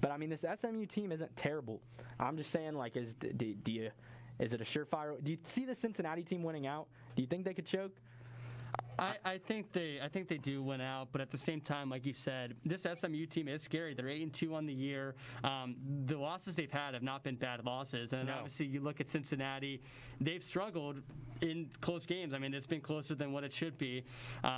but I mean, this SMU team isn't terrible. I'm just saying, like, is it a surefire? Do you see the Cincinnati team winning out? Do you think they could choke? I think they do win out, but at the same time, like you said, this SMU team is scary. They're 8-2 on the year. The losses they've had have not been bad losses, and obviously you look at Cincinnati, they've struggled in close games. I mean, it's been closer than what it should be,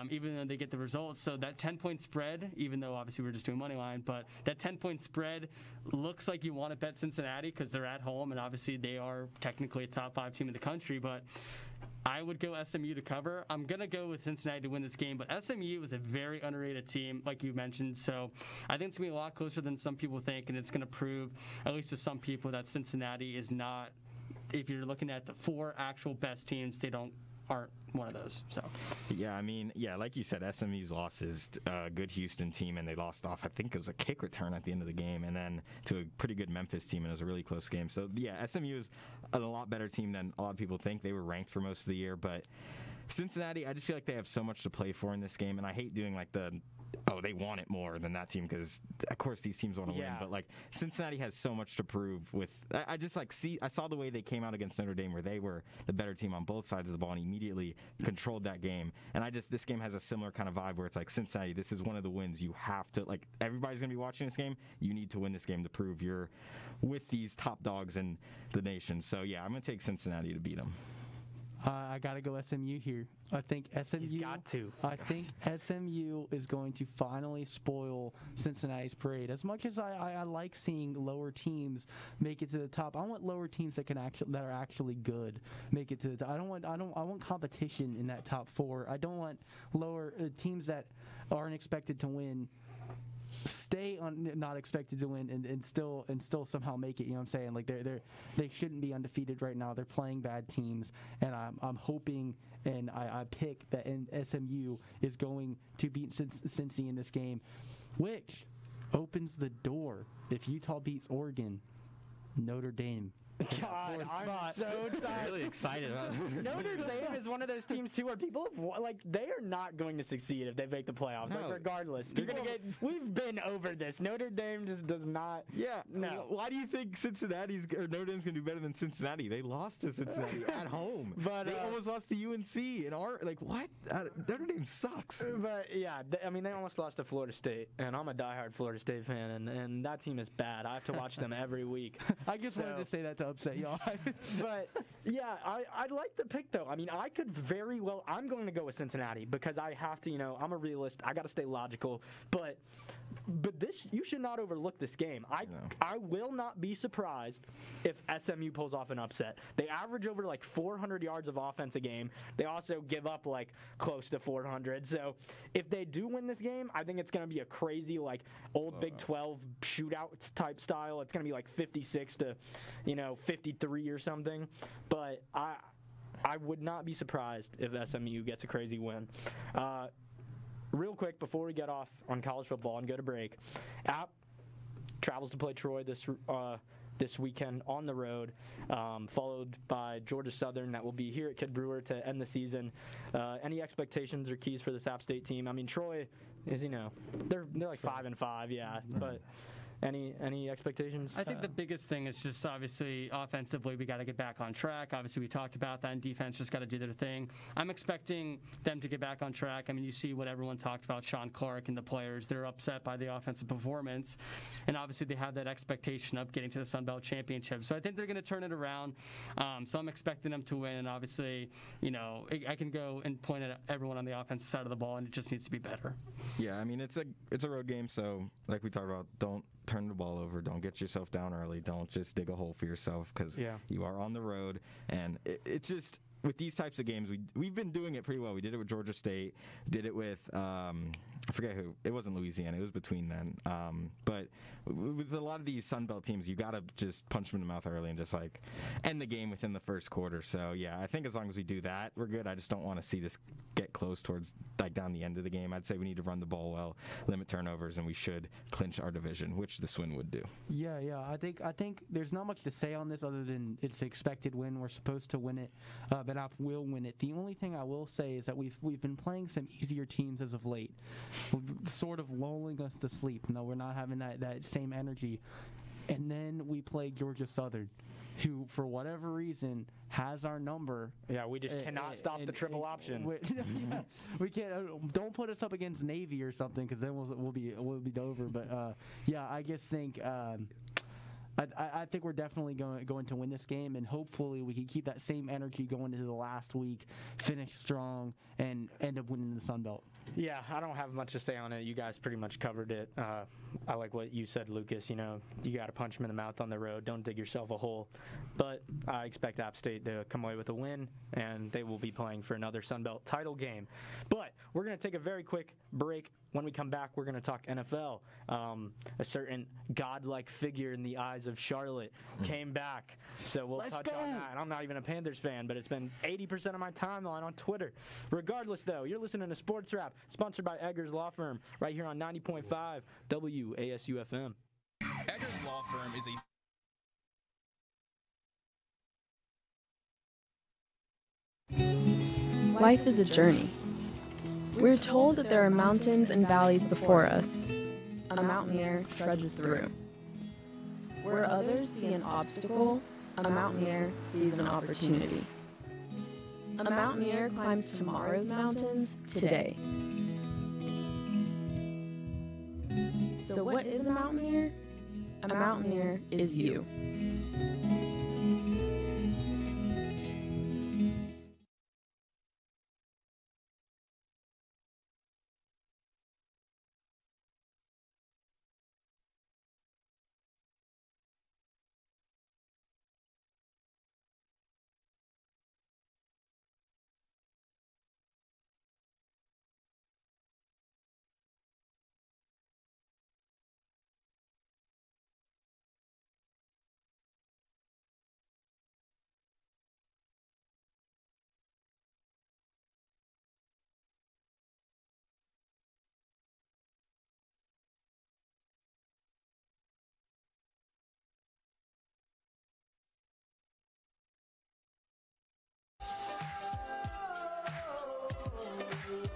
even though they get the results. So that 10-point spread, even though obviously we're just doing money line, but that 10-point spread looks like you want to bet Cincinnati because they're at home, and obviously they are technically a top 5 team in the country, but I would go SMU to cover. I'm going to go with Cincinnati to win this game, but SMU is a very underrated team, like you mentioned, so I think it's going to be a lot closer than some people think, and it's going to prove, at least to some people, that Cincinnati is not, if you're looking at the 4 actual best teams, they aren't one of those. So like you said, SMU's lost is a good Houston team, and they lost off, I think it was a kick return at the end of the game, and then to a pretty good Memphis team, and it was a really close game. So SMU is a lot better team than a lot of people think. They were ranked for most of the year, but Cincinnati, I just feel like they have so much to play for in this game, and I hate doing like they want it more than that team, because of course these teams want to win, but like Cincinnati has so much to prove with. I just I saw the way they came out against Notre Dame, where they were the better team on both sides of the ball and immediately controlled that game. And this game has a similar kind of vibe where it's like, Cincinnati, this is one of the wins you have to, like, everybody's going to be watching this game. You need to win this game to prove you're with these top dogs in the nation. So I'm going to take Cincinnati to beat them. I gotta go SMU here. I think SMU. He's got to. I think SMU is going to finally spoil Cincinnati's parade. As much as I like seeing lower teams make it to the top, I want lower teams that are actually good make it to the top. I want competition in that top 4. I don't want lower teams that aren't expected to win stay on not expected to win and still somehow make it. You know what I'm saying? Like they shouldn't be undefeated right now. They're playing bad teams, and I'm hoping, and I pick that SMU is going to beat Cincy in this game, which opens the door. If Utah beats Oregon, Notre Dame. God, I'm so tired. Really excited about it. Notre Dame is one of those teams too where people they are not going to succeed if they make the playoffs. No. Like, regardless, They're gonna we've been over this. Notre Dame just does not. Yeah. No. Why do you think Notre Dame's gonna do better than Cincinnati? They lost to Cincinnati at home. But they almost lost to UNC and what? Notre Dame sucks. But they almost lost to Florida State, and I'm a diehard Florida State fan, and that team is bad. I have to watch them every week. I just wanted to say that to upset y'all. But I like the pick though. I mean, I could very well. I'm going to go with Cincinnati because I have to. I'm a realist. I got to stay logical. But this, you should not overlook this game. I will not be surprised if SMU pulls off an upset. They average over like 400 yards of offense a game. They also give up like close to 400. So if they do win this game, I think it's going to be a crazy like old Big 12 shootout type style. It's going to be like 56 to 53 or something. But I would not be surprised if SMU gets a crazy win. Real quick, before we get off on college football and go to break, App travels to play Troy this weekend on the road, followed by Georgia Southern that will be here at Kid Brewer to end the season. Any expectations or keys for this App State team? I mean, Troy is, they're like 5-5, yeah, but Any expectations? I think the biggest thing is just obviously offensively we got to get back on track. Obviously we talked about that, and defense just got to do their thing. I'm expecting them to get back on track. I mean, you see what everyone talked about, Sean Clark and the players. They're upset by the offensive performance, and obviously they have that expectation of getting to the Sun Belt Championship. So I think they're going to turn it around. So I'm expecting them to win, and obviously, I can go and point at everyone on the offensive side of the ball, and it just needs to be better. Yeah, I mean, it's a road game, so like we talked about, don't turn the ball over, don't get yourself down early, don't just dig a hole for yourself, because you are on the road, and it's just with these types of games, we've been doing it pretty well. We did it with Georgia State, did it with I forget who. It wasn't Louisiana. It was between then. But with a lot of these Sun Belt teams, you got to just punch them in the mouth early and just like end the game within the first quarter. So yeah, I think as long as we do that, we're good. I just don't want to see this get close towards like down the end of the game. I'd say we need to run the ball well, limit turnovers, and we should clinch our division, which this win would do. Yeah. I think there's not much to say on this other than it's an expected win. We're supposed to win it, but I will win it. The only thing I will say is that we've been playing some easier teams as of late, sort of lulling us to sleep. No, we're not having that same energy. And then we play Georgia Southern, who, for whatever reason, has our number. Yeah, we just cannot stop the triple option. We can't. Don't put us up against Navy or something, because then we'll be over. But I just think. I think we're definitely going to win this game, and hopefully we can keep that same energy going into the last week, finish strong, and end up winning the Sun Belt. Yeah, I don't have much to say on it. You guys pretty much covered it. I like what you said, Lucas. You got to punch them in the mouth on the road. Don't dig yourself a hole. But I expect App State to come away with a win, and they will be playing for another Sun Belt title game. But we're going to take a very quick break. When we come back, we're going to talk NFL. A certain godlike figure in the eyes of Charlotte came back. So we'll touch on that. And I'm not even a Panthers fan, but it's been 80% of my timeline on Twitter. Regardless, though, you're listening to Sports Wrap, sponsored by Eggers Law Firm, right here on 90.5 WASU-FM. Eggers Law Firm is a... Life is a journey. We're told that there are mountains and valleys before us. A mountaineer trudges through. Where others see an obstacle, a mountaineer sees an opportunity. A mountaineer climbs tomorrow's mountains today. So what is a mountaineer? A mountaineer is you.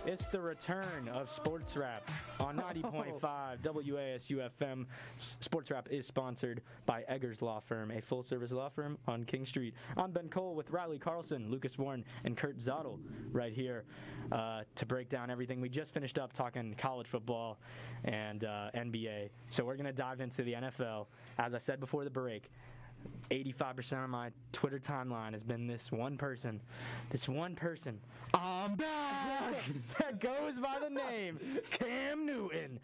It's the return of Sports Wrap on 90.5 WASU-FM. Sports Wrap is sponsored by Eggers Law Firm, a full-service law firm on King Street. I'm Ben Cole with Riley Carlson, Lucas Warren, and Kurt Zottel right here to break down everything. We just finished up talking college football and NBA, so we're going to dive into the NFL. As I said before the break, 85% of my Twitter timeline has been this one person. I'm back! That goes by the name Cam Newton.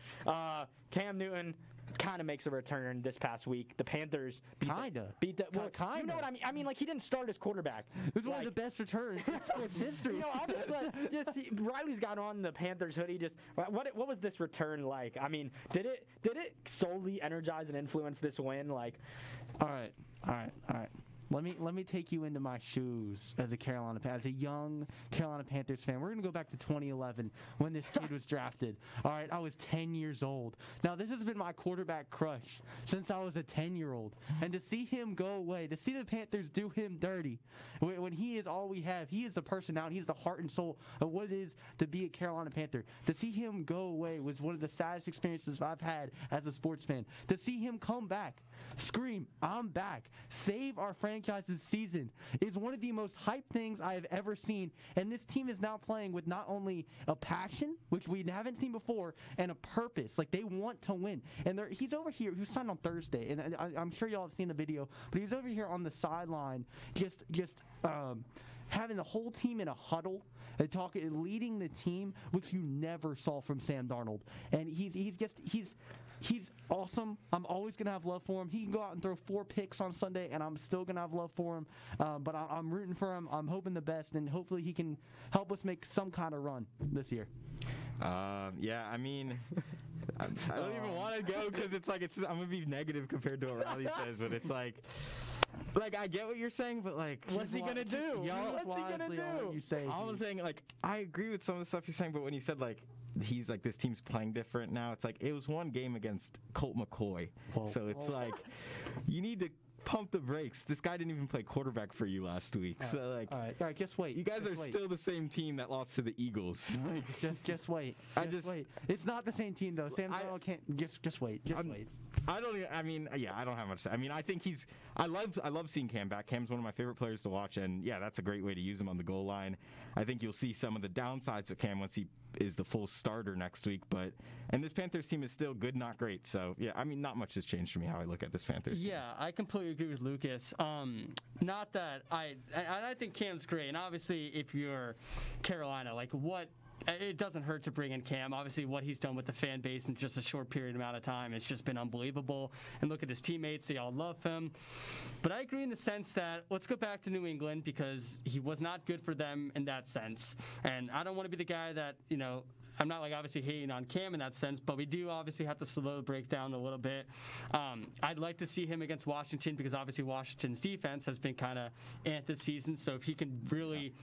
Cam Newton kind of makes a return this past week. The Panthers beat the well, kinda. You know what I mean? I mean, like, he didn't start his quarterback. It was one of the best returns in sports history. I'll just Riley's got on the Panthers hoodie. Just what was this return like? I mean, did it solely energize and influence this win? Like, all right. Let let me take you into my shoes as a young Carolina Panthers fan. We're gonna go back to 2011 when this kid was drafted. All right, I was 10 years old. Now this has been my quarterback crush since I was a 10-year-old, and to see him go away, to see the Panthers do him dirty, when he is all we have, he is the personality, he's the heart and soul of what it is to be a Carolina Panther. To see him go away was one of the saddest experiences I've had as a sports fan. To see him come back, scream, "I'm back," save our franchise's season is one of the most hyped things I have ever seen. And this team is now playing with not only a passion, which we haven't seen before, and a purpose. Like, they want to win. And he's over here, he was signed on Thursday, and I'm sure y'all have seen the video, but he was over here on the sideline just having the whole team in a huddle and leading the team, which you never saw from Sam Darnold. And he's awesome. I'm always going to have love for him. He can go out and throw 4 picks on Sunday, and I'm still going to have love for him. But I'm rooting for him. I'm hoping the best, and hopefully he can help us make some kind of run this year. Yeah, I mean, I don't even want to go because I'm going to be negative compared to what Riley says, but it's like I get what you're saying, but what's he gonna do? What's he gonna do? You say all I'm saying, I agree with some of the stuff you're saying, but when you said he's this team's playing different now, it's it was one game against Colt McCoy, so it's you need to pump the brakes. This guy didn't even play quarterback for you last week, so all right, just wait. You guys are still the same team that lost to the Eagles. Just wait. Just wait. It's not the same team though. Sam Darnold can't. Just wait. Wait. I don't have much to say. I mean, I think I love seeing Cam back. Cam's one of my favorite players to watch, and yeah, that's a great way to use him on the goal line. I think you'll see some of the downsides of Cam once he is the full starter next week, and this Panthers team is still good, not great. So yeah, I mean, not much has changed for me how I look at this Panthers team. Yeah, I completely agree with Lucas. Not that I think Cam's great, and obviously if you're Carolina, it doesn't hurt to bring in Cam. Obviously, what he's done with the fan base in just a short period amount of time, it's just been unbelievable. And look at his teammates; they all love him. But I agree in the sense that let's go back to New England because he was not good for them in that sense. And I don't want to be the guy that I'm not obviously hating on Cam in that sense, but we do obviously have to slow the breakdown a little bit. I'd like to see him against Washington because obviously Washington's defense has been kind of ant this season. So if he can really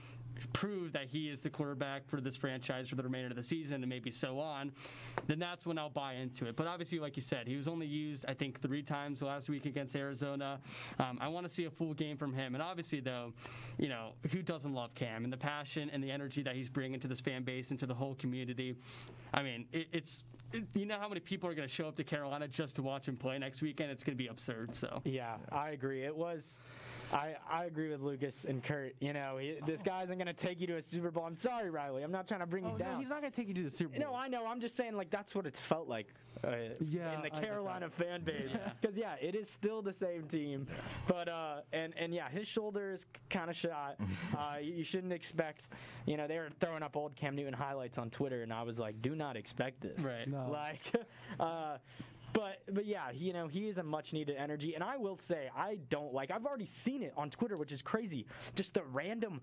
prove that he is the quarterback for this franchise for the remainder of the season and maybe so on, then that's when I'll buy into it. But obviously, like you said, he was only used, I think, 3 times last week against Arizona. I want to see a full game from him. And obviously, though, who doesn't love Cam and the passion and the energy that he's bringing to this fan base and to the whole community? I mean, you know how many people are going to show up to Carolina just to watch him play next weekend? It's going to be absurd. So yeah, I agree. I agree with Lucas and Kurt. This guy isn't going to take you to a Super Bowl. I'm sorry, Riley. I'm not trying to bring you down. No, he's not going to take you to the Super Bowl. No, I know. I'm just saying, that's what it's felt like in the Carolina fan base. Because, it is still the same team. But, his shoulder is kind of shot. You shouldn't expect, they were throwing up old Cam Newton highlights on Twitter, and I was like, do not expect this. Right. No. But yeah, he is a much-needed energy. And I will say, I've already seen it on Twitter, which is crazy. Just the random,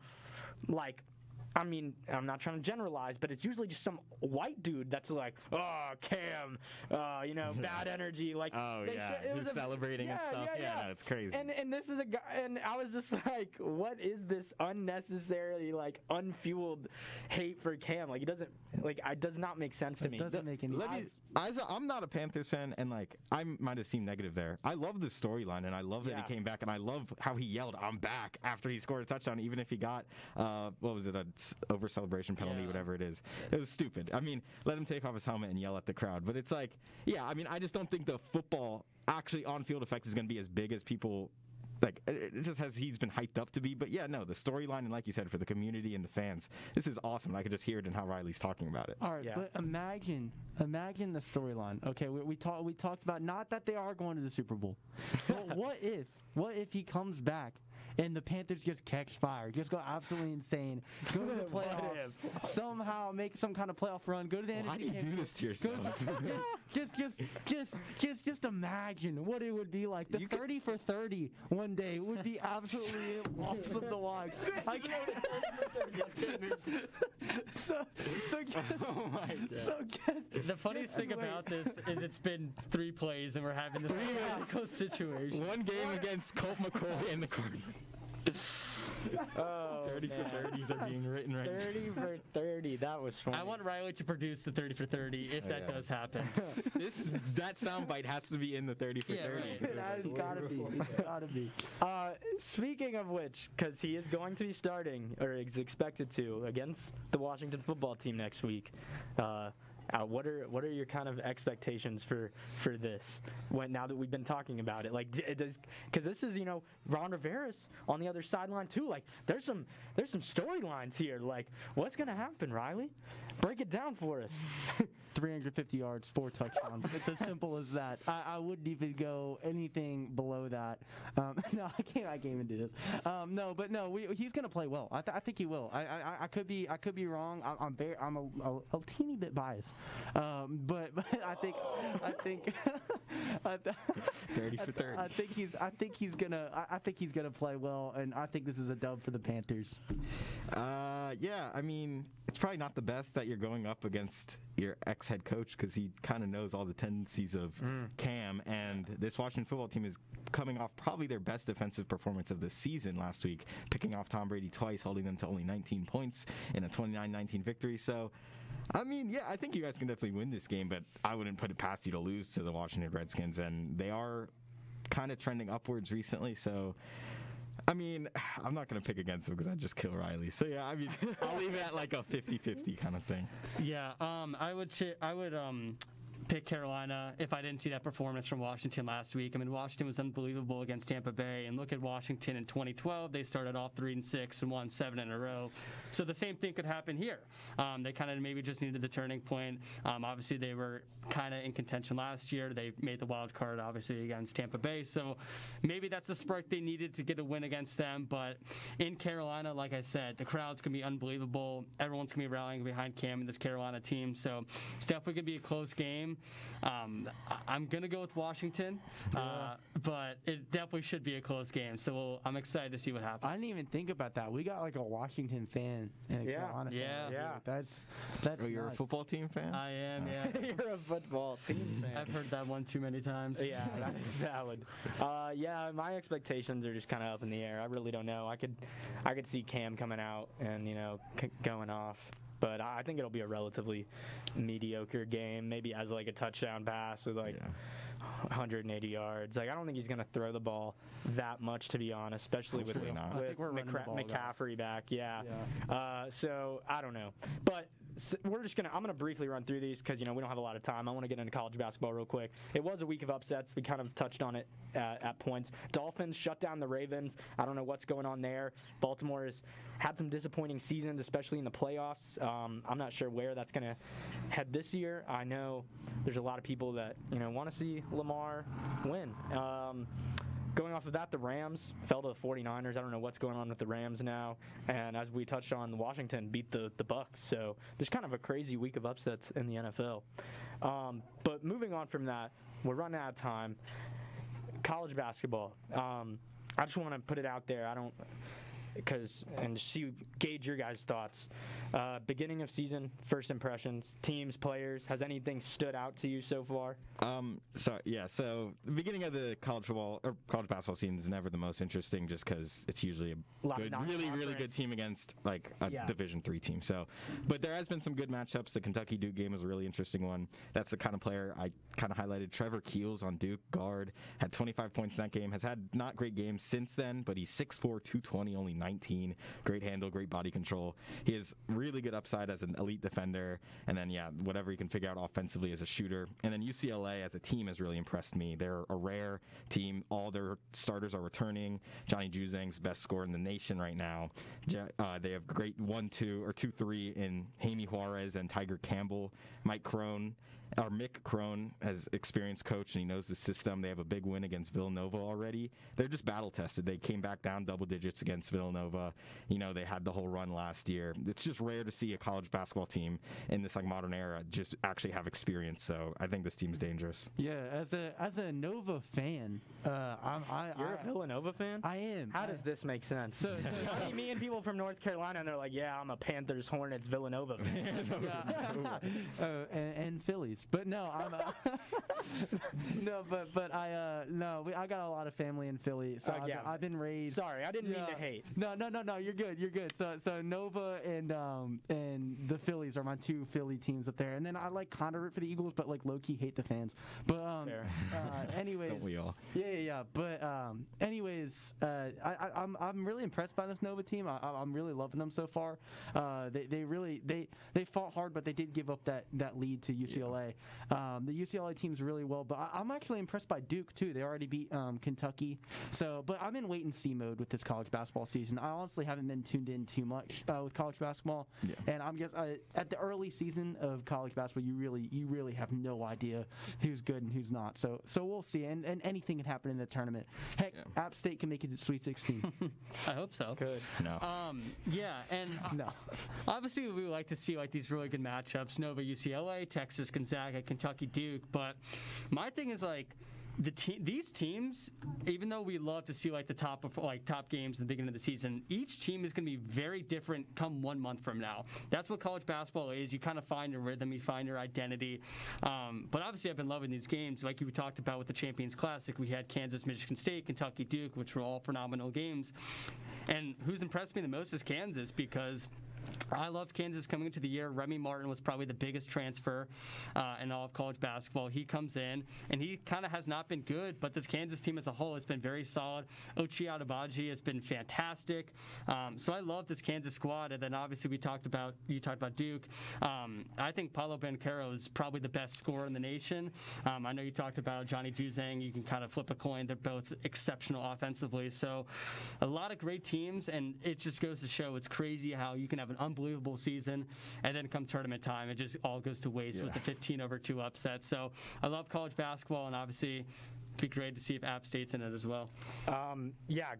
I'm not trying to generalize, but it's usually just some white dude that's like, oh, Cam, bad energy. Who's celebrating and stuff. Yeah, no, it's crazy. And this is a guy, and I was just like, what is this unnecessarily, unfueled hate for Cam? It does not make sense to me. It doesn't make any sense. I'm not a Panthers fan, and I might have seemed negative there. I love the storyline, and I love that he came back, and I love how he yelled, "I'm back," after he scored a touchdown, even if he got, what was it, a over celebration penalty, whatever it is. It was stupid. I mean, let him take off his helmet and yell at the crowd. But it's I just don't think the football actually on-field effect is going to be as big as people it just he's been hyped up to be. But yeah, no, the storyline, and like you said, for the community and the fans, this is awesome. I could just hear it in how Riley's talking about it. All right, but imagine the storyline. Okay, we talked about not that they are going to the Super Bowl, but what if he comes back and the Panthers just catch fire, just go absolutely insane, go to the playoffs, somehow make some kind of playoff run, go to the NFC. Why do you do this to yourself? Just imagine what it would be like. The 30 for 30 one day would be absolutely awesome to watch. The funniest thing about this is it's been 3 plays and we're having this critical situation. One game against Colt McCoy in the Cardinals. Oh, 30 for man. 30s are being written right now. 30 for 30. That was funny. I want Riley to produce the 30 for 30 if that does happen. That soundbite has to be in the 30 for 30. right. That has gotta be. It's gotta be. Speaking of which, because he is going to be starting, or is expected to, against the Washington football team next week. What are your kind of expectations for this? Now that we've been talking about it, like, because this is Ron Rivera's on the other sideline too. Like, there's some storylines here. Like, what's gonna happen, Riley? Break it down for us. 350 yards, 4 touchdowns. It's as simple as that. I wouldn't even go anything below that. No, I can't even do this. He's gonna play well. I think he will. I could be wrong. I'm a teeny bit biased. But I think 30 for 30. I think he's gonna play well, and I think this is a dub for the Panthers. Yeah, I mean, it's probably not the best that you're going up against your ex-head coach because he kind of knows all the tendencies of Cam, and this Washington football team is coming off probably their best defensive performance of the season last week, picking off Tom Brady twice, holding them to only 19 points in a 29-19 victory. So, I mean, yeah, I think you guys can definitely win this game, but I wouldn't put it past you to lose to the Washington Redskins, and they are kind of trending upwards recently, so I mean, I'm not going to pick against them because I'd just kill Riley. So, yeah, I mean, I'll leave it at like a 50-50 kind of thing. Yeah, I would pick Carolina if I didn't see that performance from Washington last week. I mean, Washington was unbelievable against Tampa Bay, and look at Washington in 2012. They started off 3-6 and won 7 in a row. So the same thing could happen here. They kind of maybe just needed the turning point. Obviously, they were kind of in contention last year. They made the wild card, obviously, against Tampa Bay. So maybe that's the spark they needed to get a win against them. But in Carolina, like I said, the crowd's going to be unbelievable. Everyone's going to be rallying behind Cam and this Carolina team. So it's definitely going to be a close game. I'm going to go with Washington, but it definitely should be a close game. So I'm excited to see what happens. I didn't even think about that. We got like a Washington fan and a Carolina fan. Yeah. That's Oh, you're nuts. a football team fan? I am, yeah. You're a football team fan. I've heard that one too many times. Yeah, that is valid. Yeah, my expectations are just kind of up in the air. I really don't know. I could see Cam coming out and going off. But I think it'll be a relatively mediocre game, maybe as like a touchdown pass with 180 yards. Like, I don't think he's going to throw the ball that much, to be honest, especially with I think we're running the ball McCaffrey back. Yeah. So I don't know. But I'm gonna briefly run through these because we don't have a lot of time. I want to get into college basketball real quick. It was a week of upsets. We kind of touched on it at points. Dolphins shut down the Ravens. I don't know what's going on there. Baltimore has had some disappointing seasons, especially in the playoffs. I'm not sure where that's gonna head this year. I know there's a lot of people that want to see Lamar win. Going off of that, the Rams fell to the 49ers. I don't know what's going on with the Rams now. And as we touched on, Washington beat the Bucks. So there's kind of a crazy week of upsets in the NFL. But moving on from that, we're running out of time. College basketball. I just want to put it out there. Gauge your guys' thoughts. Beginning of season, first impressions, teams, players. Has anything stood out to you so far? So the beginning of the college basketball season is never the most interesting, just because it's usually a good, really good team against like a Division III team. So, but there has been some good matchups. The Kentucky Duke game was a really interesting one. That's the kind of player I kind of highlighted. Trevor Keels on Duke, guard, had 25 points in that game. Has had not great games since then, but he's 6'4", 220, only 19. Great handle, great body control. He has really good upside as an elite defender, and then whatever he can figure out offensively as a shooter. And then UCLA as a team has really impressed me. They're a rare team. All their starters are returning. Johnny Juzang's best scorer in the nation right now. They have great 1-2 or 2-3 in Jaime Juarez and Tiger Campbell. Mick Crone has experienced coach, and he knows the system. They have a big win against Villanova already. They're just battle tested. They came back down double digits against Villanova. They had the whole run last year. It's just rare to see a college basketball team in this modern era just actually have experience. So I think this team's dangerous. Yeah, as a Nova fan, You're a Villanova fan? I am. How does this make sense? So I mean, people from North Carolina, and they're like, yeah, I'm a Panthers, Hornets, Villanova fan. and Phillies. Phillies. But no, I'm I got a lot of family in Philly. So I've been raised. Sorry, I didn't mean to hate. No, you're good. So Nova and the Phillies are my two Philly teams up there, and then I like kind of root for the Eagles, but like low key hate the fans. But anyways, don't we all? Yeah. But anyways, I'm really impressed by this Nova team. I'm really loving them so far. They fought hard, but they did give up that lead to UCLA. The UCLA team's really well, but I'm actually impressed by Duke too. They already beat Kentucky. So, but I'm in wait and see mode with this college basketball season. I honestly haven't been tuned in too much with college basketball, and I'm just at the early season of college basketball. You really have no idea who's good and who's not. So we'll see, and anything can happen in the tournament. Heck, App State can make it to Sweet 16. I hope so. Good. No. No. Obviously, we like to see like these really good matchups: Nova, UCLA, Texas, Gonzaga, Kentucky, Duke. But my thing is like these teams, even though we love to see like the top games at the beginning of the season, each team is going to be very different come 1 month from now. That's what college basketball is. You kind of find your rhythm, you find your identity. But obviously, I've been loving these games. Like we talked about with the Champions Classic, we had Kansas, Michigan State, Kentucky, Duke, which were all phenomenal games. And who's impressed me the most is Kansas, because I loved Kansas coming into the year. Remy Martin was probably the biggest transfer in all of college basketball. He comes in, and he kind of has not been good, but this Kansas team as a whole has been very solid. Ochai Adebayo has been fantastic. So I love this Kansas squad. And then obviously you talked about Duke. I think Paolo Banchero is probably the best scorer in the nation. I know you talked about Johnny Juzang. You can kind of flip a coin. They're both exceptional offensively. So a lot of great teams, and it just goes to show it's crazy how you can have an unbelievable season, and then come tournament time, it just all goes to waste with the 15-2 upset. So I love college basketball, and obviously it'd be great to see if App State's in it as well.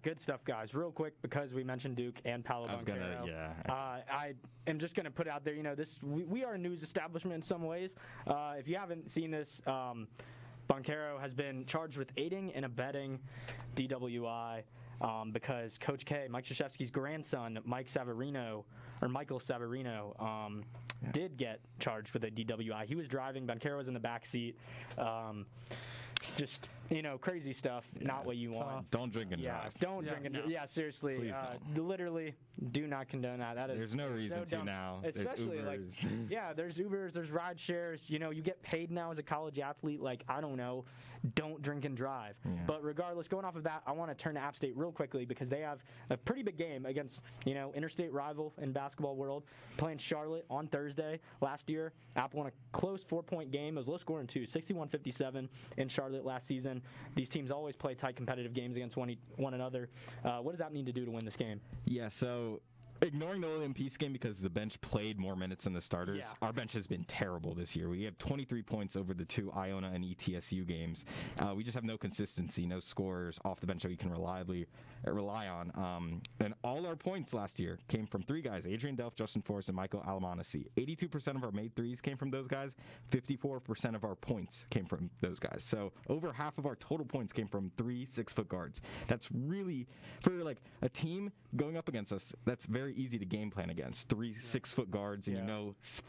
Good stuff, guys. Real quick, because we mentioned Duke and Paolo Banchero, I am just going to put out there, we are a news establishment in some ways. If you haven't seen this, Banchero has been charged with aiding and abetting DWI. Because Coach K, Mike Krzyzewski's grandson, Michael Savarino, did get charged with a DWI. He was driving, Banchero was in the back seat. Just, crazy stuff, not what you want. Don't drink and drive. Don't drink and drive. Yeah, seriously. Please don't. Literally, do not condone that. That is There's no reason to now. Especially, there's Ubers, there's ride shares. You get paid now as a college athlete. I don't know. Don't drink and drive. Yeah. But regardless, going off of that, I want to turn to App State real quickly because they have a pretty big game against, interstate rival in basketball world, playing Charlotte on Thursday. Last year, App won a close 4-point game. It was low scoring too, 61-57 in Charlotte last season. These teams always play tight competitive games against one another. What does App need to do to win this game? Yeah, so ignoring the William Peace game because the bench played more minutes than the starters, our bench has been terrible this year. We have 23 points over the two Iona and ETSU games. We just have no consistency, no scorers off the bench that we can rely on. And all our points last year came from three guys, Adrian Delph, Justin Forrest, and Michael Alamanasi. 82% of our made threes came from those guys. 54% of our points came from those guys. So over half of our total points came from 3 6-foot guards. That's really, for a team going up against us, that's very easy to game plan against. 3 6-foot guards, and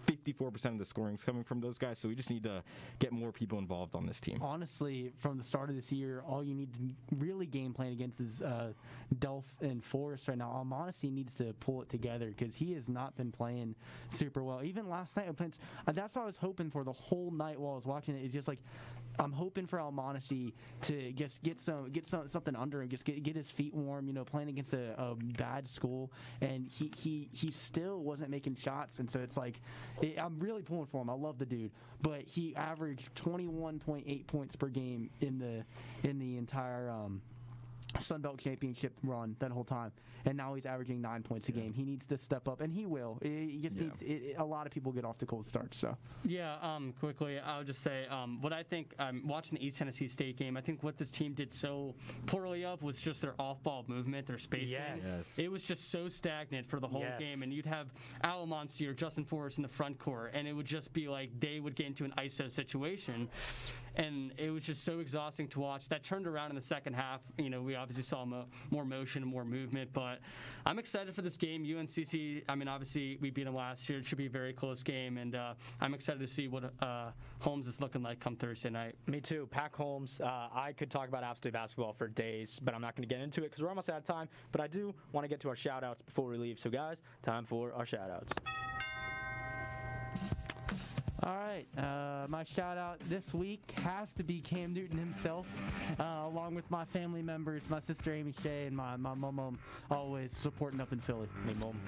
54% of the scoring is coming from those guys. So we just need to get more people involved on this team. Honestly, from the start of this year, all you need to really game plan against is Delph and Forrest right now. Almonacci needs to pull it together because he has not been playing super well. Even last night, that's what I was hoping for the whole night while I was watching it. It's just I'm hoping for Almonacci to get something under him, just get his feet warm. Playing against a bad school, and he still wasn't making shots, and so it's I'm really pulling for him. I love the dude, but he averaged 21.8 points per game in the entire Sun Belt Championship run that whole time, and now he's averaging 9 points a game. He needs to step up, and he will. He just needs. A lot of people get off to cold starts. So quickly, I'll just say what I think. I'm watching the East Tennessee State game. I think what this team did so poorly of was just their off-ball movement, their spacing. Yes. It was just so stagnant for the whole game, and you'd have Alamansi or Justin Forrest in the front court, and it would just be they would get into an ISO situation. and it was just so exhausting to watch. That turned around in the second half. We obviously saw more motion and more movement, but I'm excited for this game. UNCC, I mean, obviously we beat them last year. It should be a very close game, and I'm excited to see what Holmes is looking like come Thursday night. Me too. Pack Holmes. I could talk about App State basketball for days, but I'm not going to get into it because we're almost out of time. But I do want to get to our shout-outs before we leave. So, guys, time for our shout-outs. All right, my shout out this week has to be Cam Newton himself, along with my family members, my sister Amy Shea, and my mom, always supporting up in Philly. Me mom.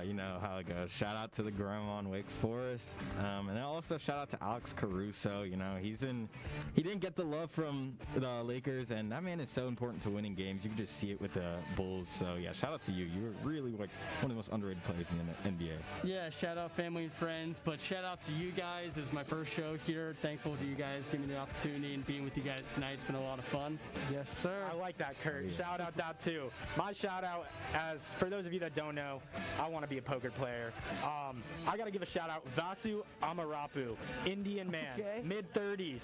You know how it goes. Shout out to the grandma in Wake Forest, and then also shout out to Alex Caruso. He didn't get the love from the Lakers, and that man is so important to winning games. You can just see it with the Bulls. So yeah, shout out to you. You were really like one of the most underrated players in the NBA. Yeah, shout out family and friends, but shout out to you guys. This is my first show here. Thankful to you guys giving me the opportunity and being with you guys tonight. It's been a lot of fun. Yes, sir. I like that, Kurt. Yeah. Shout out that too. My shout out, as for those of you that don't know, I want to be a poker player. I got to give a shout out Vasu Amarapu, Indian man, mid-30s,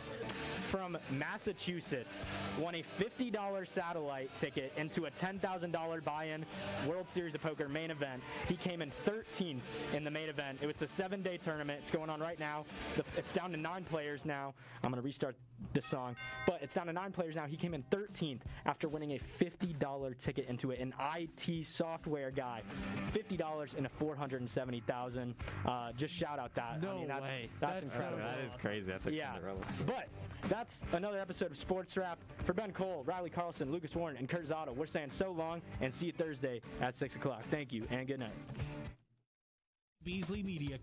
from Massachusetts, won a $50 satellite ticket into a $10,000 buy-in World Series of Poker main event. He came in 13th in the main event. It was a 7-day tournament. It's going on right now. It's down to 9 players now. I'm going to restart this song. But it's down to 9 players now. He came in 13th after winning a $50 ticket into it. An IT software guy. $50 into $470,000. Just shout out that. No that's, way. That's incredible. That is crazy. That's like Cinderella. But that's another episode of Sports Wrap. For Ben Cole, Riley Carlson, Lucas Warren, and Kurt Zotto, we're saying so long and see you Thursday at 6 o'clock. Thank you and good night. Beasley Media